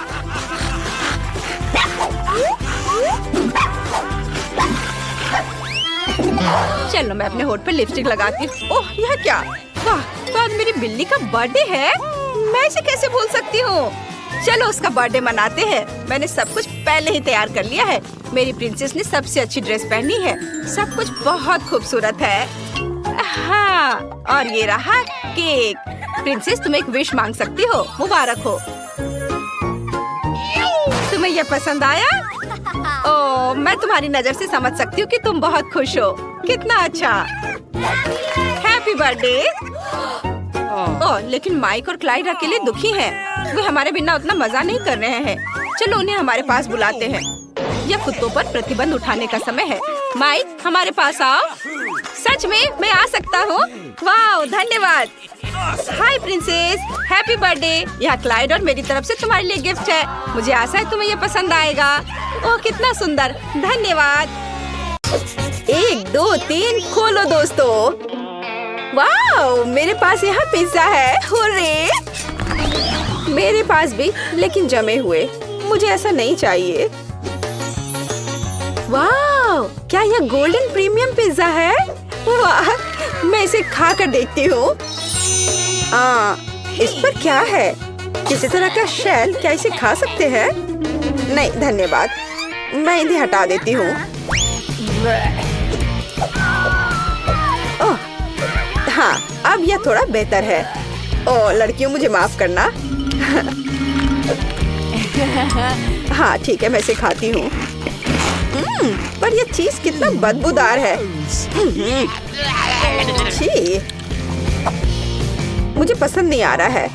चलो मैं अपने होठ पर लिपस्टिक लगाती हूँ। ओह, यह क्या? वाह, तो आज मेरी बिल्ली का बर्थडे है। मैं इसे कैसे भूल सकती हूँ? चलो उसका बर्थडे मनाते हैं। मैंने सब कुछ पहले ही तैयार कर लिया है। मेरी प्रिंसेस ने सबसे अच्छी ड्रेस पहनी है। सब कुछ बहुत खूबसूरत है। हाँ, और ये रहा केक। प्रिंसेस, तुम एक विश मांग सकती हो। मुबारक हो। तुम्हें यह पसंद आया? ओह, मैं तुम्हारी नजर से समझ सकती हूँ कि तुम बहुत खुश हो। कितना अच्छा। Happy birthday. ओह, लेकिन माइक और क्लाइड अकेले दुखी हैं। वे हमारे बिना उतना मजा नहीं कर रहे हैं। चलो उन्हें हमारे पास बुलाते हैं। यह कुत्तों पर प्रतिबंध उठाने का समय है। माइक, हमारे पास आओ। सच में मैं आ सकता हूँ? वाह, धन्यवाद। हाय प्रिंसेस, हैप्पी बर्थडे। यह क्लाइड और मेरी तरफ से तुम्हारे लिए गिफ्ट है। मुझे आशा है तुम्हें यह पसंद आएगा। ओह, कितना सुंदर। धन्यवाद। 1 2 3 खोलो दोस्तों। वाह, मेरे पास यहाँ पिज्जा है। हुर्रे। मेरे पास भी, लेकिन जमे हुए। मुझे ऐसा नहीं चाहिए। वाह, क्या यह गोल्डन प्रीमियम पिज्जा है? वाह, मैं इसे खा कर देखती हूँ। इस पर क्या है? किसी तरह का शेल। क्या इसे खा सकते हैं? नहीं धन्यवाद, मैं इन्हें हटा देती हूँ। ओह, हाँ, अब यह थोड़ा बेहतर है। ओह लड़कियों, मुझे माफ करना। हाँ ठीक है, मैं इसे खाती हूँ। पर यह चीज कितना बदबूदार है। छी, मुझे पसंद नहीं आ रहा है।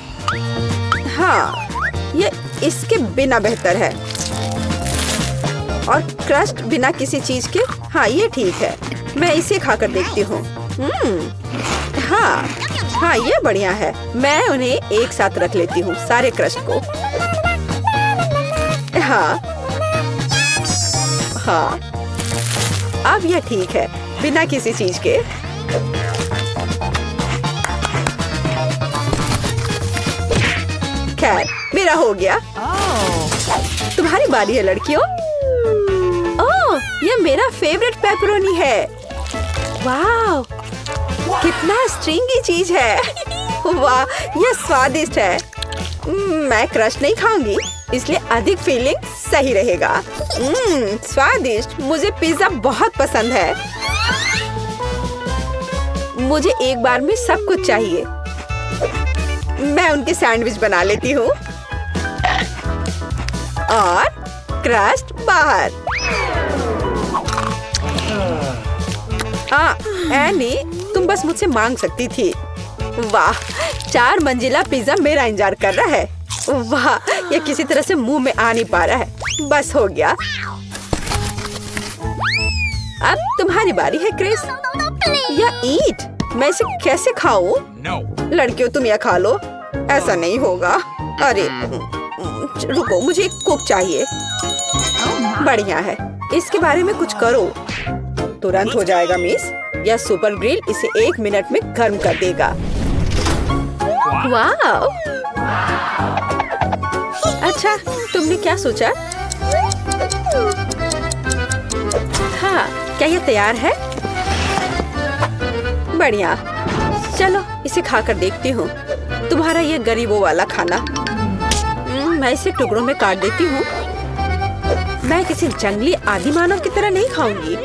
हाँ, ये इसके बिना बेहतर है। और क्रस्ट बिना किसी चीज के। हाँ, ये ठीक है। मैं इसे खाकर देखती हूँ। हाँ, हाँ, ये बढ़िया है। मैं उन्हें एक साथ रख लेती हूँ, सारे क्रस्ट को। हाँ, हाँ, अब यह ठीक है, बिना किसी चीज के। खैर, मेरा हो गया। तुम्हारी बारी है लड़कियों। ओह, ये मेरा फेवरेट पेपरोनी है। वाह, कितना स्ट्रिंगी चीज है। वाह, ये स्वादिष्ट है। मैं क्रश नहीं खाऊंगी, इसलिए अधिक फीलिंग सही रहेगा। स्वादिष्ट। मुझे पिज्जा बहुत पसंद है। मुझे एक बार में सब कुछ चाहिए। मैं उनके सैंडविच बना लेती हूँ और क्रस्ट बाहर। एनी, तुम बस मुझसे मांग सकती थी। वाह, 4 मंजिला पिज्जा मेरा इंतजार कर रहा है। वाह, ये किसी तरह से मुंह में आ नहीं पा रहा है। बस हो गया। अब तुम्हारी बारी है क्रिस। या ईट। मैं इसे कैसे खाऊं? लड़कियों, तुम यह खा लो। ऐसा नहीं होगा। अरे रुको, मुझे एक कुक चाहिए। बढ़िया है, इसके बारे में कुछ करो। तुरंत हो जाएगा मिस। यह सुपर ग्रिल इसे 1 मिनट में गर्म कर देगा। वाह, अच्छा, तुमने क्या सोचा? हाँ, क्या यह तैयार है? बढ़िया, चलो इसे खाकर देखती हूँ। तुम्हारा ये गरीबों वाला खाना। मैं इसे टुकड़ों में काट देती हूँ। मैं किसी जंगली आदि मानव की तरह नहीं खाऊंगी।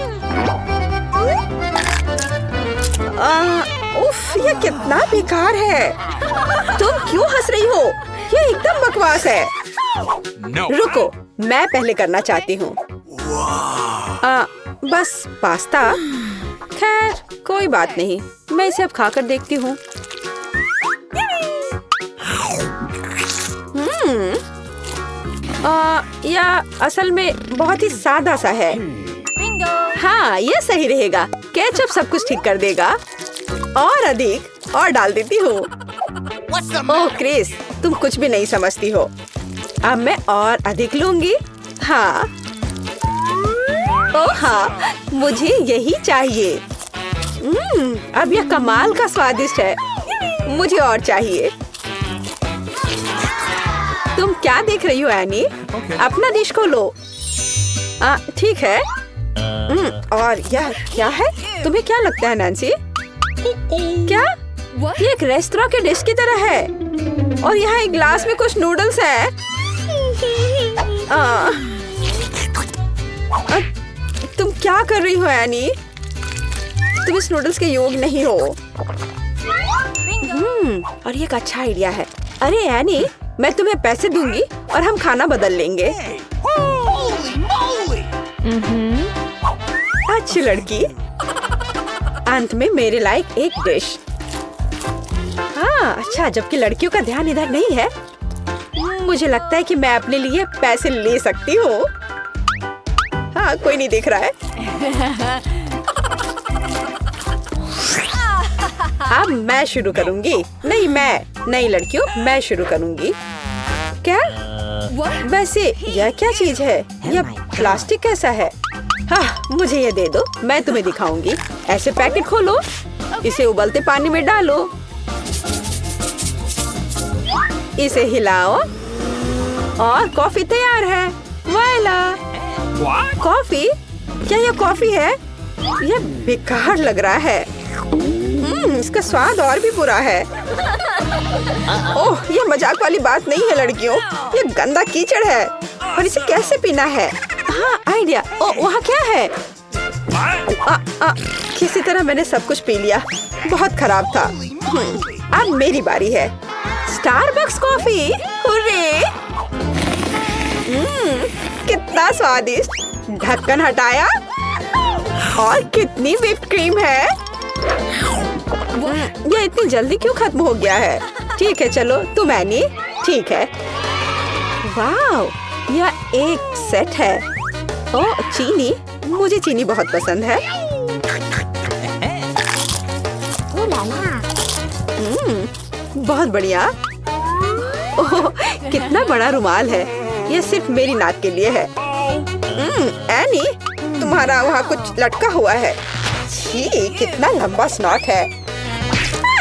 उफ, ये कितना बेकार है। तुम क्यों हंस रही हो? ये एकदम बकवास है। रुको, मैं पहले करना चाहती हूँ। बस पास्ता। खैर, कोई बात नहीं, मैं इसे अब खाकर देखती हूँ। यह असल में बहुत ही सादा सा है। हाँ, ये सही रहेगा। केचप सब कुछ ठीक कर देगा। और अधिक और डाल देती हूँ। ओह क्रिस, तुम कुछ भी नहीं समझती हो। अब मैं और अधिक लूंगी। हाँ, ओह हाँ, मुझे यही चाहिए। अब यह कमाल का स्वादिष्ट है। मुझे और चाहिए। तुम क्या देख रही हो एनी? अपना डिश खोलो। ठीक है। और यह क्या है? तुम्हें क्या लगता है नैन्सी? क्या? ये एक रेस्टोरेंट के डिश की तरह है। और यहाँ एक ग्लास में कुछ नूडल्स है। तुम क्या कर रही हो एनी? तुम इस नूडल्स के योग्य नहीं हो। और ये एक अच्छा आइडिया है। अरे एनी, मैं तुम्हें पैसे दूंगी और हम खाना बदल लेंगे। अच्छी लड़की। अंत में मेरे लायक एक डिश। हाँ, अच्छा, जबकि लड़कियों का ध्यान इधर नहीं है। मुझे लगता है कि मैं अपने लिए पैसे ले सकती हूँ। हाँ, कोई नहीं देख रहा है। अब मैं शुरू करूंगी। नहीं लड़कियों, मैं शुरू करूंगी। क्या? वैसे यह क्या चीज है? यह प्लास्टिक कैसा है? हाँ, मुझे ये दे दो, मैं तुम्हें दिखाऊंगी। ऐसे पैकेट खोलो, इसे उबलते पानी में डालो, इसे हिलाओ और कॉफी तैयार है। वाला कॉफी? क्या यह कॉफी है? यह बेकार लग रहा है। इसका स्वाद और भी बुरा है। ओह, ये मजाक वाली बात नहीं है लड़कियों। ये गंदा कीचड़ है और इसे कैसे पीना है? हाँ, आइडिया। ओह, वहाँ क्या है? किसी तरह मैंने सब कुछ पी लिया। बहुत खराब था। अब मेरी बारी है। Starbucks coffee. हुर्रे! कितना स्वादिष्ट। ढक्कन हटाया और कितनी व्हिप्ड क्रीम है। यह इतनी जल्दी क्यों खत्म हो गया है? ठीक है, चलो तुम एनी। ठीक है। वाह, यह एक सेट है। ओह, चीनी। मुझे चीनी बहुत पसंद है। बहुत बढ़िया। ओह, कितना बड़ा रुमाल है। यह सिर्फ मेरी नाक के लिए है। एनी, तुम्हारा वहाँ कुछ लटका हुआ है। छी, कितना लंबा स्नॉट है।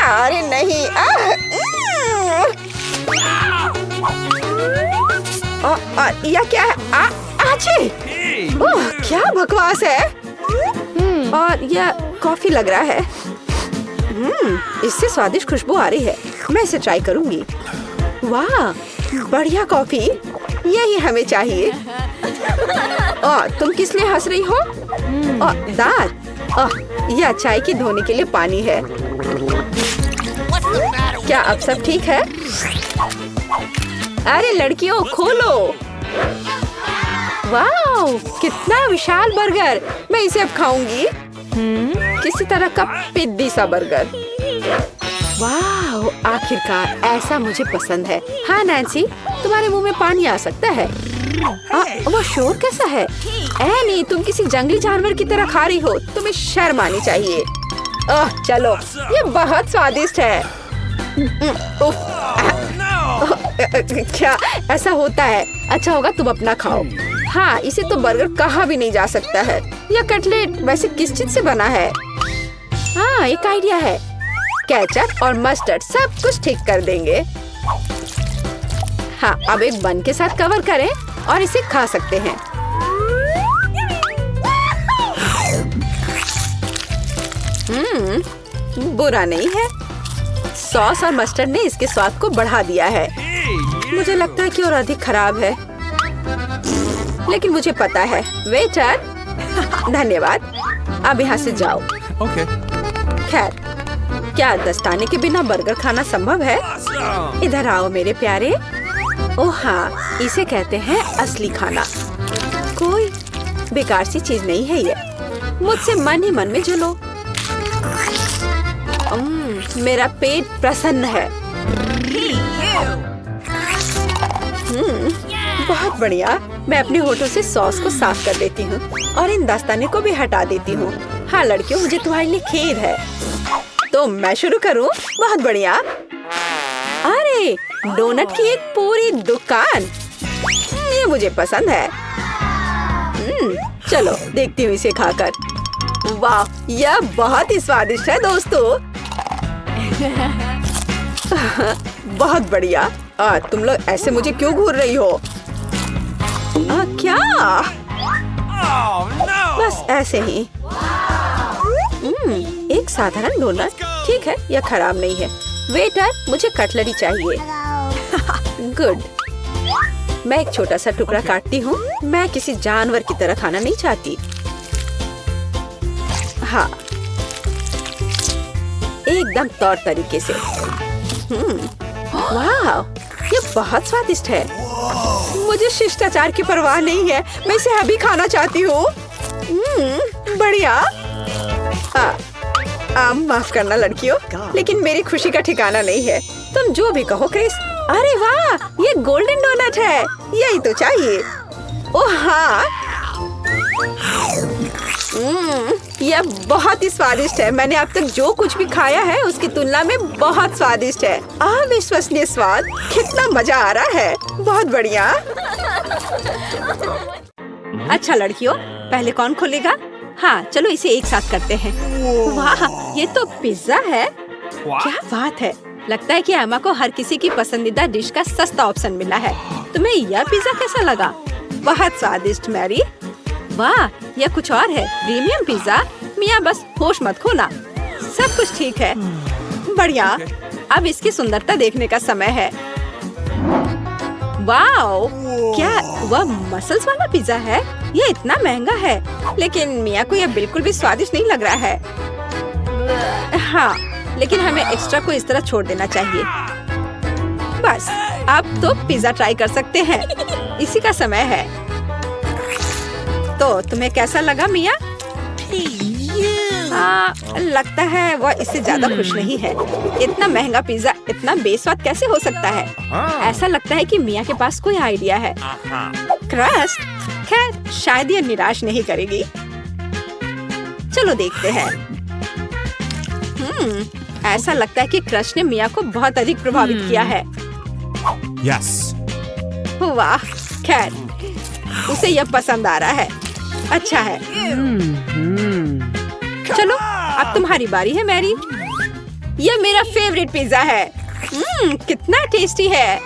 अरे नहीं। यह क्या है? आची! ओह, क्या बकवास है। और यह कॉफी लग रहा है। इससे स्वादिष्ट खुशबू आ रही है। मैं इसे ट्राई करूंगी। वाह, बढ़िया कॉफी। यही हमें चाहिए। तुम किस लिए हंस रही हो? दांत। यह चाय की धोने के लिए पानी है। क्या अब सब ठीक है? अरे लड़कियों, खोलो। वाह, कितना विशाल बर्गर। मैं इसे अब खाऊंगी। किसी तरह का पिद्दी सा बर्गर। वाह, आखिरकार ऐसा मुझे पसंद है। हाँ नैन्सी, तुम्हारे मुंह में पानी आ सकता है। वो शोर कैसा है? नहीं, तुम किसी जंगली जानवर की तरह खा रही हो। तुम्हें शर्म आनी चाहिए। चलो, ये बहुत स्वादिष्ट है। क्या ऐसा होता है? अच्छा होगा तुम अपना खाओ। हाँ, इसे तो बर्गर कहा भी नहीं जा सकता है। यह कटलेट वैसे किस चीज से बना है? हाँ, एक आइडिया है। केचप और मस्टर्ड सब कुछ ठीक कर देंगे। हाँ, अब एक बन के साथ कवर करें और इसे खा सकते हैं। बुरा नहीं है। सॉस और मस्टर्ड ने इसके स्वाद को बढ़ा दिया है। मुझे लगता है कि और अधिक खराब है, लेकिन मुझे पता है। वेटर, धन्यवाद। अब यहाँ से जाओ। खैर, क्या दस्ताने के बिना बर्गर खाना संभव है? इधर आओ मेरे प्यारे। ओह हाँ, इसे कहते हैं असली खाना। कोई बेकार सी चीज नहीं है ये। मुझसे मन ही मन में जलो। मेरा पेट प्रसन्न है। बहुत बढ़िया। मैं अपने होठों से सॉस को साफ कर लेती हूँ और इन दस्ताने को भी हटा देती हूँ। हाँ लड़कियों, मुझे तुम्हारे लिए खेद है। तो मैं शुरू करूँ? बहुत बढ़िया। अरे, डोनट की एक पूरी दुकान। ये मुझे पसंद है। चलो देखती हूँ इसे खाकर। वाह, यह बहुत ही स्वादिष्ट है दोस्तों। बहुत बढ़िया। तुम लोग ऐसे मुझे क्यों घूर रही हो? क्या? बस ऐसे ही। एक साधारण डोनट। ठीक है, यह खराब नहीं है। वेटर, मुझे कटलरी चाहिए। गुड। मैं एक छोटा सा टुकड़ा काटती हूँ। मैं किसी जानवर की तरह खाना नहीं चाहती। हाँ, एकदम तौर तरीके से। वाह, ये बहुत स्वादिष्ट है। मुझे शिष्टाचार की परवाह नहीं है। मैं इसे अभी खाना चाहती हूँ। बढ़िया। माफ करना लड़कियों, लेकिन मेरी खुशी का ठिकाना नहीं है। तुम जो भी कहो क्रिस। अरे वाह, ये गोल्डन डोनट है। यही तो चाहिए। ओह हाँ, यह बहुत ही स्वादिष्ट है। मैंने अब तक जो कुछ भी खाया है उसकी तुलना में बहुत स्वादिष्ट है। अविश्वसनीय स्वाद। कितना मजा आ रहा है। बहुत बढ़िया। अच्छा लड़कियों, पहले कौन खोलेगा? हाँ, चलो इसे एक साथ करते हैं। वाह, ये तो पिज्जा है। क्या बात है। लगता है कि एमा को हर किसी की पसंदीदा डिश का सस्ता ऑप्शन मिला है। तुम्हें यह पिज्जा कैसा लगा? बहुत स्वादिष्ट मैरी। वाह, यह कुछ और है। Premium pizza. मिया, बस होश मत खोना। सब कुछ ठीक है। बढ़िया। अब इसकी सुंदरता देखने का समय है। वाओ, क्या वह मसल्स वाला पिज्जा है? यह इतना महंगा है, लेकिन मिया को यह बिल्कुल भी स्वादिष्ट नहीं लग रहा है। हाँ, लेकिन हमें एक्स्ट्रा को इस तरह छोड़ देना चाहिए। बस, अब तो पिज्जा ट्राई कर सकते हैं। इसी का समय है। तो तुम्हें कैसा लगा मिया? लगता है वह इससे ज्यादा खुश नहीं है। इतना महंगा पिज्जा इतना बेस्वाद कैसे हो सकता है? ऐसा लगता है कि मिया के पास कोई आइडिया है। क्रस्ट, खैर शायद यह निराश नहीं करेगी। चलो देखते हैं। ऐसा लगता है कि क्रश ने मिया को बहुत अधिक प्रभावित किया है। Yes. वाह, खैर उसे यह पसंद आ रहा है। अच्छा है। चलो अब तुम्हारी बारी है मैरी। यह मेरा फेवरेट पिज्जा है। कितना टेस्टी है।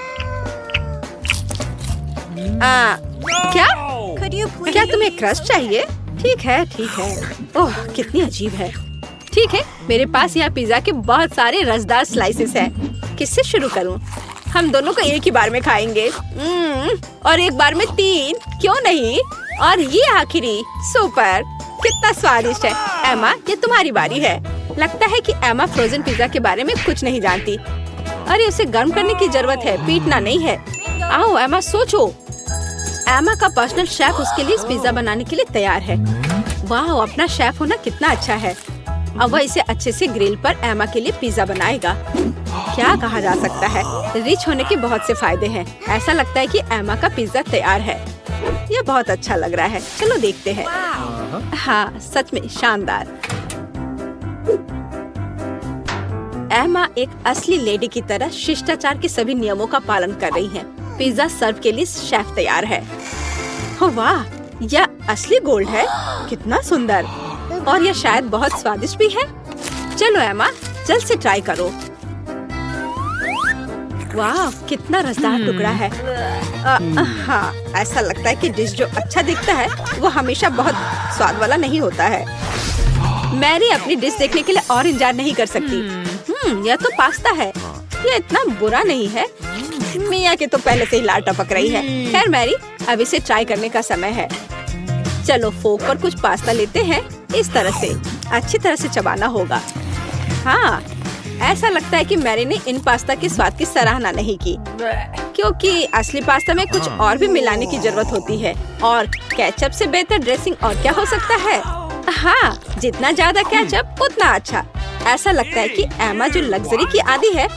क्या क्या तुम्हें क्रस्ट चाहिए? ठीक है ठीक है। ओह कितनी अजीब है। ठीक है, मेरे पास यहाँ पिज्जा के बहुत सारे रसदार स्लाइसेस हैं। किससे शुरू करूँ? हम दोनों को एक ही बार में खाएंगे। और एक बार में 3, क्यों नहीं? और ये आखिरी, सुपर, कितना स्वादिष्ट है। एमा, ये तुम्हारी बारी है। लगता है कि एमा फ्रोजन पिज्जा के बारे में कुछ नहीं जानती। अरे उसे गर्म करने की जरूरत है, पीटना नहीं है। आओ एमा, सोचो। एमा का पर्सनल शेफ उसके लिए इस पिज्जा बनाने के लिए तैयार है। वाह, अपना शेफ होना कितना अच्छा है। अब वह इसे अच्छे से ग्रिल पर एमा के लिए पिज्जा बनाएगा। क्या कहा जा सकता है, रिच होने के बहुत से फायदे हैं। ऐसा लगता है कि एमा का पिज्जा तैयार है। यह बहुत अच्छा लग रहा है। चलो देखते हैं। हाँ, सच में शानदार। एमा एक असली लेडी की तरह शिष्टाचार के सभी नियमों का पालन कर रही है। पिज्जा सर्व के लिए शेफ तैयार है। हो वाह, यह असली गोल्ड है। कितना सुंदर, और यह शायद बहुत स्वादिष्ट भी है। चलो एमा, जल्द से ट्राई करो। वाह, कितना रसदार टुकड़ा है। हाँ, ऐसा लगता है कि डिश जो अच्छा दिखता है वो हमेशा बहुत स्वाद वाला नहीं होता है। मैरी अपनी डिश देखने के लिए और इंतजार नहीं कर सकती। यह तो पास्ता है। यह इतना बुरा नहीं है। मिया के तो पहले से ही लार टपक रही है। खैर मैरी, अब इसे ट्राई करने का समय है। चलो फोक पर कुछ पास्ता लेते हैं। इस तरह से अच्छी तरह से चबाना होगा। हाँ, ऐसा लगता है कि मैरी ने इन पास्ता के स्वाद की सराहना नहीं की, क्योंकि असली पास्ता में कुछ और भी मिलाने की जरूरत होती है। और केचप से बेहतर ड्रेसिंग और क्या हो सकता है? हाँ, जितना ज्यादा केचप उतना अच्छा। ऐसा लगता है कि एमा जो लग्जरी की आदी है,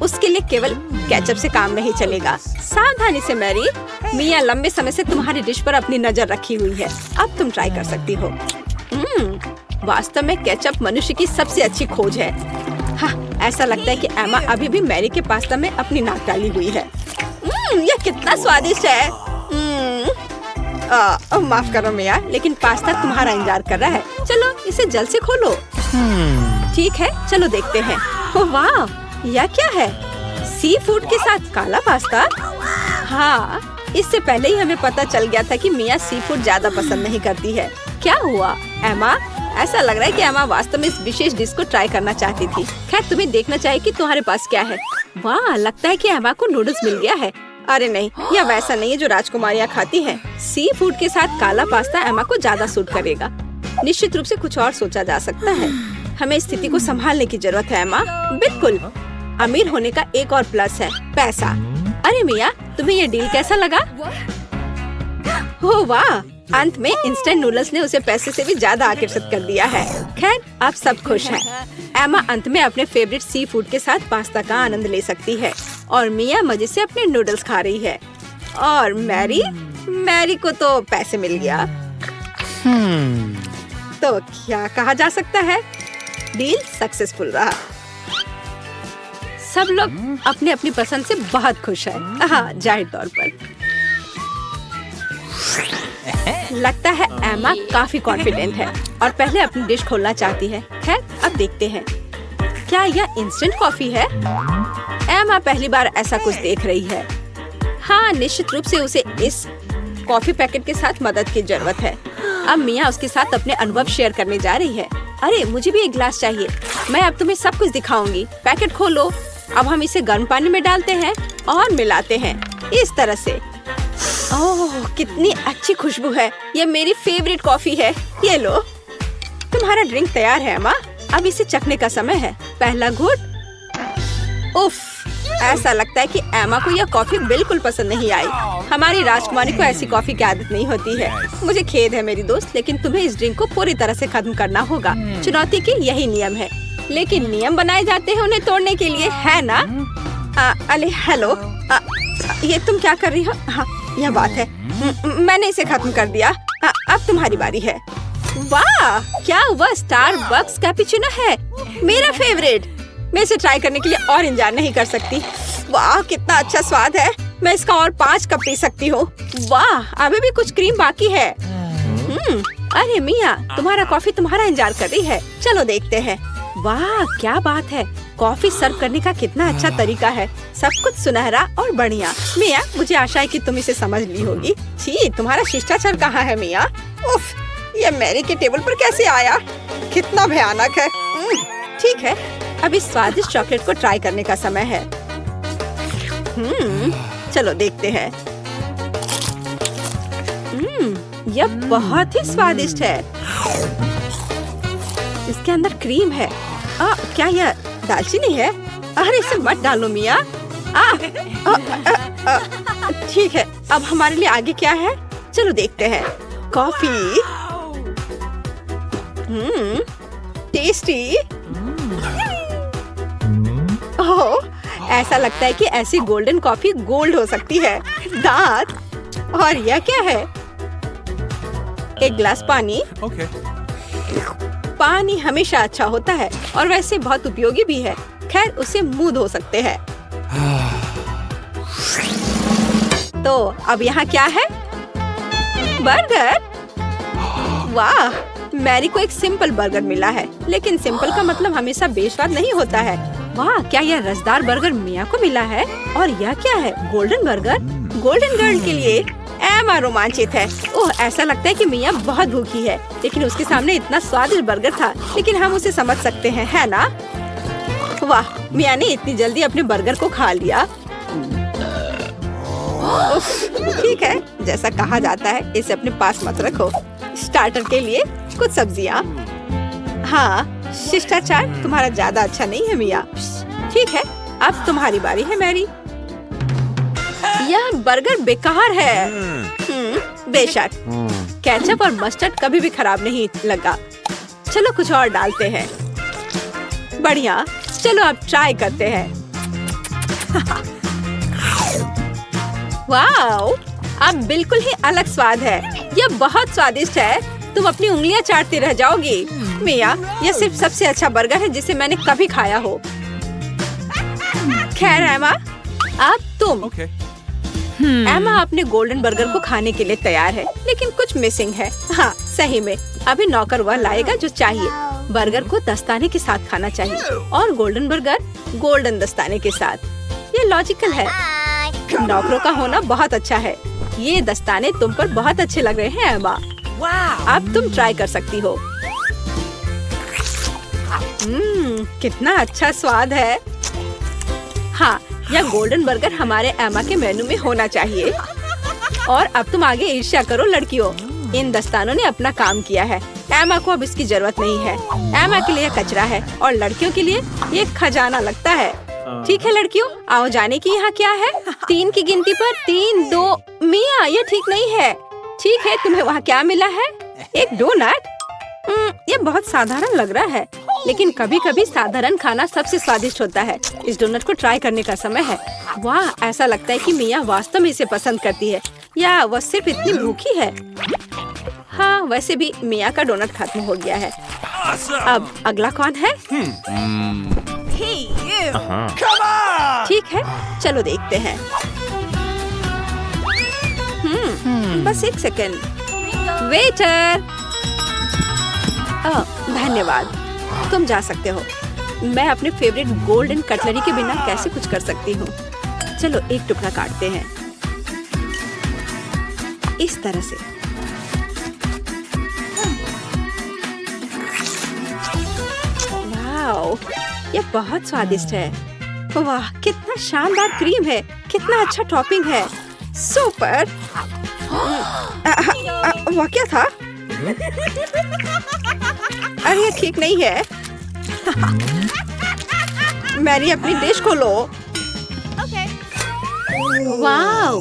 उसके लिए केवल केचप से काम नहीं चलेगा। सावधानी से मैरी, मिया लंबे समय से तुम्हारी डिश पर अपनी नजर रखी हुई है। अब तुम ट्राई कर सकती हो। वास्तव में केचप मनुष्य की सबसे अच्छी खोज है। हाँ, ऐसा लगता है कि एमा अभी भी मैरी के पास्ता में अपनी नाक डाली हुई है। यह कितना स्वादिष्ट है। माफ करो मिया, लेकिन पास्ता तुम्हारा इंतजार कर रहा है। चलो इसे जल्द से खोलो। ठीक है, चलो देखते हैं। ओह वाह, यह क्या है? सी फूड के साथ काला पास्ता? हाँ, इससे पहले ही हमें पता चल गया था कि मिया सी फूड ज्यादा पसंद नहीं करती है। क्या हुआ एमा? ऐसा लग रहा है कि एमा वास्तव में इस विशेष डिश को ट्राई करना चाहती थी। खैर, तुम्हें देखना चाहिए कि तुम्हारे पास क्या है। वाह, लगता है कि एमा को नूडल्स मिल गया है। अरे नहीं, यह वैसा नहीं है जो राजकुमारियाँ खाती हैं। सी फूड के साथ काला पास्ता एमा को ज्यादा सूट करेगा। निश्चित रूप से कुछ और सोचा जा सकता है। हमें स्थिति को संभालने की जरूरत है एमा। बिल्कुल, अमीर होने का एक और प्लस है पैसा। अरे मिया, तुम्हें ये डील कैसा लगा? हो वाह, अंत में इंस्टेंट नूडल्स ने उसे पैसे से भी ज्यादा आकर्षित कर दिया है। खैर, अब सब खुश हैं। एमा अंत में अपने फेवरेट सी फूड के साथ पास्ता का आनंद ले सकती है और मिया मजे से अपने नूडल्स खा रही है। और मैरी को तो पैसे मिल गया। तो क्या कहा जा सकता है, डील सक्सेसफुल रहा। सब लोग अपने अपनी पसंद से बहुत खुश हैं। हाँ, जाहिर तौर पर। लगता है एमा काफी कॉन्फिडेंट है और पहले अपनी डिश खोलना चाहती है। खैर, अब देखते हैं। क्या यह इंस्टेंट कॉफी है? एमा पहली बार ऐसा कुछ देख रही है। हाँ, निश्चित रूप से उसे इस कॉफी पैकेट के साथ मदद की जरूरत है। अब मिया उसके साथ अपने अनुभव शेयर करने जा रही है। अरे, मुझे भी एक गिलास चाहिए। मैं अब तुम्हें सब कुछ दिखाऊंगी। पैकेट खोलो। अब हम इसे गर्म पानी में डालते हैं और मिलाते हैं इस तरह से। ओह, कितनी अच्छी खुशबू है। ये मेरी फेवरेट कॉफी है। ये लो, तुम्हारा ड्रिंक तैयार है अम्मा। अब इसे चखने का समय है। पहला घूंट। उफ, ऐसा लगता है कि एमा को यह कॉफी बिल्कुल पसंद नहीं आई। हमारी राजकुमारी को ऐसी कॉफी की आदत नहीं होती है। मुझे खेद है मेरी दोस्त, लेकिन तुम्हें इस ड्रिंक को पूरी तरह से खत्म करना होगा। चुनौती के यही नियम है, लेकिन नियम बनाए जाते हैं उन्हें तोड़ने के लिए, है ना? अरे हेलो, ये तुम क्या कर रही हो? हाँ, यह बात है। मैंने इसे खत्म कर दिया। अब तुम्हारी बारी है। वाह, क्या वह स्टारबक्स कैपुचिनो है? मेरा फेवरेट। मैं इसे ट्राई करने के लिए और इंतजार नहीं कर सकती। वाह कितना अच्छा स्वाद है। मैं इसका और 5 कप पी सकती हूँ। वाह अभी भी कुछ क्रीम बाकी है। अरे मिया, तुम्हारा कॉफी तुम्हारा इंतजार कर रही है। चलो देखते हैं। वाह क्या बात है। कॉफी सर्व करने का कितना अच्छा तरीका है। सब कुछ सुनहरा और बढ़िया। मिया, मुझे आशा है कि तुम इसे समझ ली होगी। छी, तुम्हारा शिष्टाचार कहाँ है मिया? उफ, ये मैरी के टेबल पर कैसे आया? कितना भयानक है। ठीक है, अब इस स्वादिष्ट चॉकलेट को ट्राई करने का समय है। चलो देखते हैं। यह बहुत ही स्वादिष्ट है। इसके अंदर क्रीम है। क्या यह दालचीनी है? अरे इसे मत डालो मिया। ठीक है, अब हमारे लिए आगे क्या है? चलो देखते हैं। कॉफी। टेस्टी। ओह, ऐसा लगता है कि ऐसी गोल्डन कॉफी गोल्ड हो सकती है। दांत। और यह क्या है? एक गिलास पानी। Okay. पानी हमेशा अच्छा होता है और वैसे बहुत उपयोगी भी है। खैर उसे मुंह धो सकते हैं। तो अब यहाँ क्या है? बर्गर। वाह, मैरी को एक सिंपल बर्गर मिला है, लेकिन सिंपल का मतलब हमेशा बेस्वाद नहीं होता है। वाह, क्या यह रसदार बर्गर मिया को मिला है? और यह क्या है? Golden burger. गोल्डन गर्ल के लिए एमा रोमांचित है। ओह, ऐसा लगता है कि मिया बहुत भूखी है, लेकिन उसके सामने इतना स्वादिष्ट बर्गर था, लेकिन हम उसे समझ सकते हैं, है ना? वाह, मिया ने इतनी जल्दी अपने बर्गर को खा लिया। ठीक है, जैसा कहा जाता है इसे अपने पास मत रखो। स्टार्टर के लिए कुछ सब्जियाँ। हाँ, शिष्टाचार तुम्हारा ज्यादा अच्छा नहीं है मिया। ठीक है, अब तुम्हारी बारी है मैरी। यह बर्गर बेकार है। बेशक, केचप और मस्टर्ड कभी भी खराब नहीं लगा। चलो कुछ और डालते हैं। बढ़िया, चलो अब ट्राई करते हैं। वाओ, अब बिल्कुल ही अलग स्वाद है। यह बहुत स्वादिष्ट है। तुम अपनी उंगलियां चाटते रह जाओगी। मिया, यह सिर्फ सबसे अच्छा बर्गर है जिसे मैंने कभी खाया हो। खैर एमा, अब तुम। Okay. एमा अपने गोल्डन बर्गर को खाने के लिए तैयार है, लेकिन कुछ मिसिंग है। हाँ, सही में अभी नौकर वह लाएगा जो चाहिए। बर्गर को दस्ताने के साथ खाना चाहिए और गोल्डन बर्गर गोल्डन दस्ताने के साथ। ये लॉजिकल है। नौकरों का होना बहुत अच्छा है। ये दस्ताने तुम पर बहुत अच्छे लग रहे हैं एमा। अब तुम ट्राई कर सकती हो। कितना अच्छा स्वाद है। हाँ, यह गोल्डन बर्गर हमारे एमा के मेनू में होना चाहिए। और अब तुम आगे ईर्ष्या करो लड़कियों। इन दस्तानों ने अपना काम किया है। एमा को अब इसकी जरूरत नहीं है। एमा के लिए कचरा है और लड़कियों के लिए ये खजाना लगता है। ठीक है लड़कियों, आओ जाने की यहाँ क्या है? 3 की गिनती पर 3, 2। मिया, ये ठीक नहीं है। ठीक है, तुम्हें वहाँ क्या मिला है? एक डोनट। ये बहुत साधारण लग रहा है, लेकिन कभी कभी साधारण खाना सबसे स्वादिष्ट होता है। इस डोनट को ट्राई करने का समय है। वाह, ऐसा लगता है कि मिया वास्तव में इसे पसंद करती है, या वह सिर्फ इतनी भूखी है। हाँ, वैसे भी मिया का डोनट खत्म हो गया है। अब अगला कौन है? ठीक है, चलो देखते हैं। बस एक सेकेंड। वेटर, धन्यवाद, तुम जा सकते हो। मैं अपने फेवरेट गोल्डन कटलरी के बिना कैसे कुछ कर सकती हूँ। चलो एक टुकड़ा काटते हैं इस तरह से। वाओ, ये बहुत स्वादिष्ट है। वाह, कितना शानदार क्रीम है, कितना अच्छा टॉपिंग है। सुपर। वह क्या था? अरे ये ठीक नहीं है। मैरी, अपनी डिश खोलो। वाओ,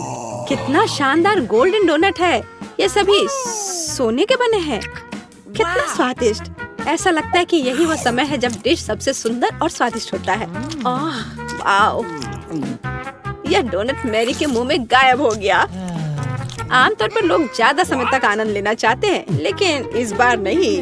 कितना शानदार गोल्डन डोनट है। ये सभी सोने के बने हैं। कितना स्वादिष्ट। ऐसा लगता है कि यही वो समय है जब डिश सबसे सुंदर और स्वादिष्ट होता है। वाओ, यह डोनट मैरी के मुंह में गायब हो गया। आमतौर पर लोग ज्यादा समय तक आनंद लेना चाहते हैं, लेकिन इस बार नहीं।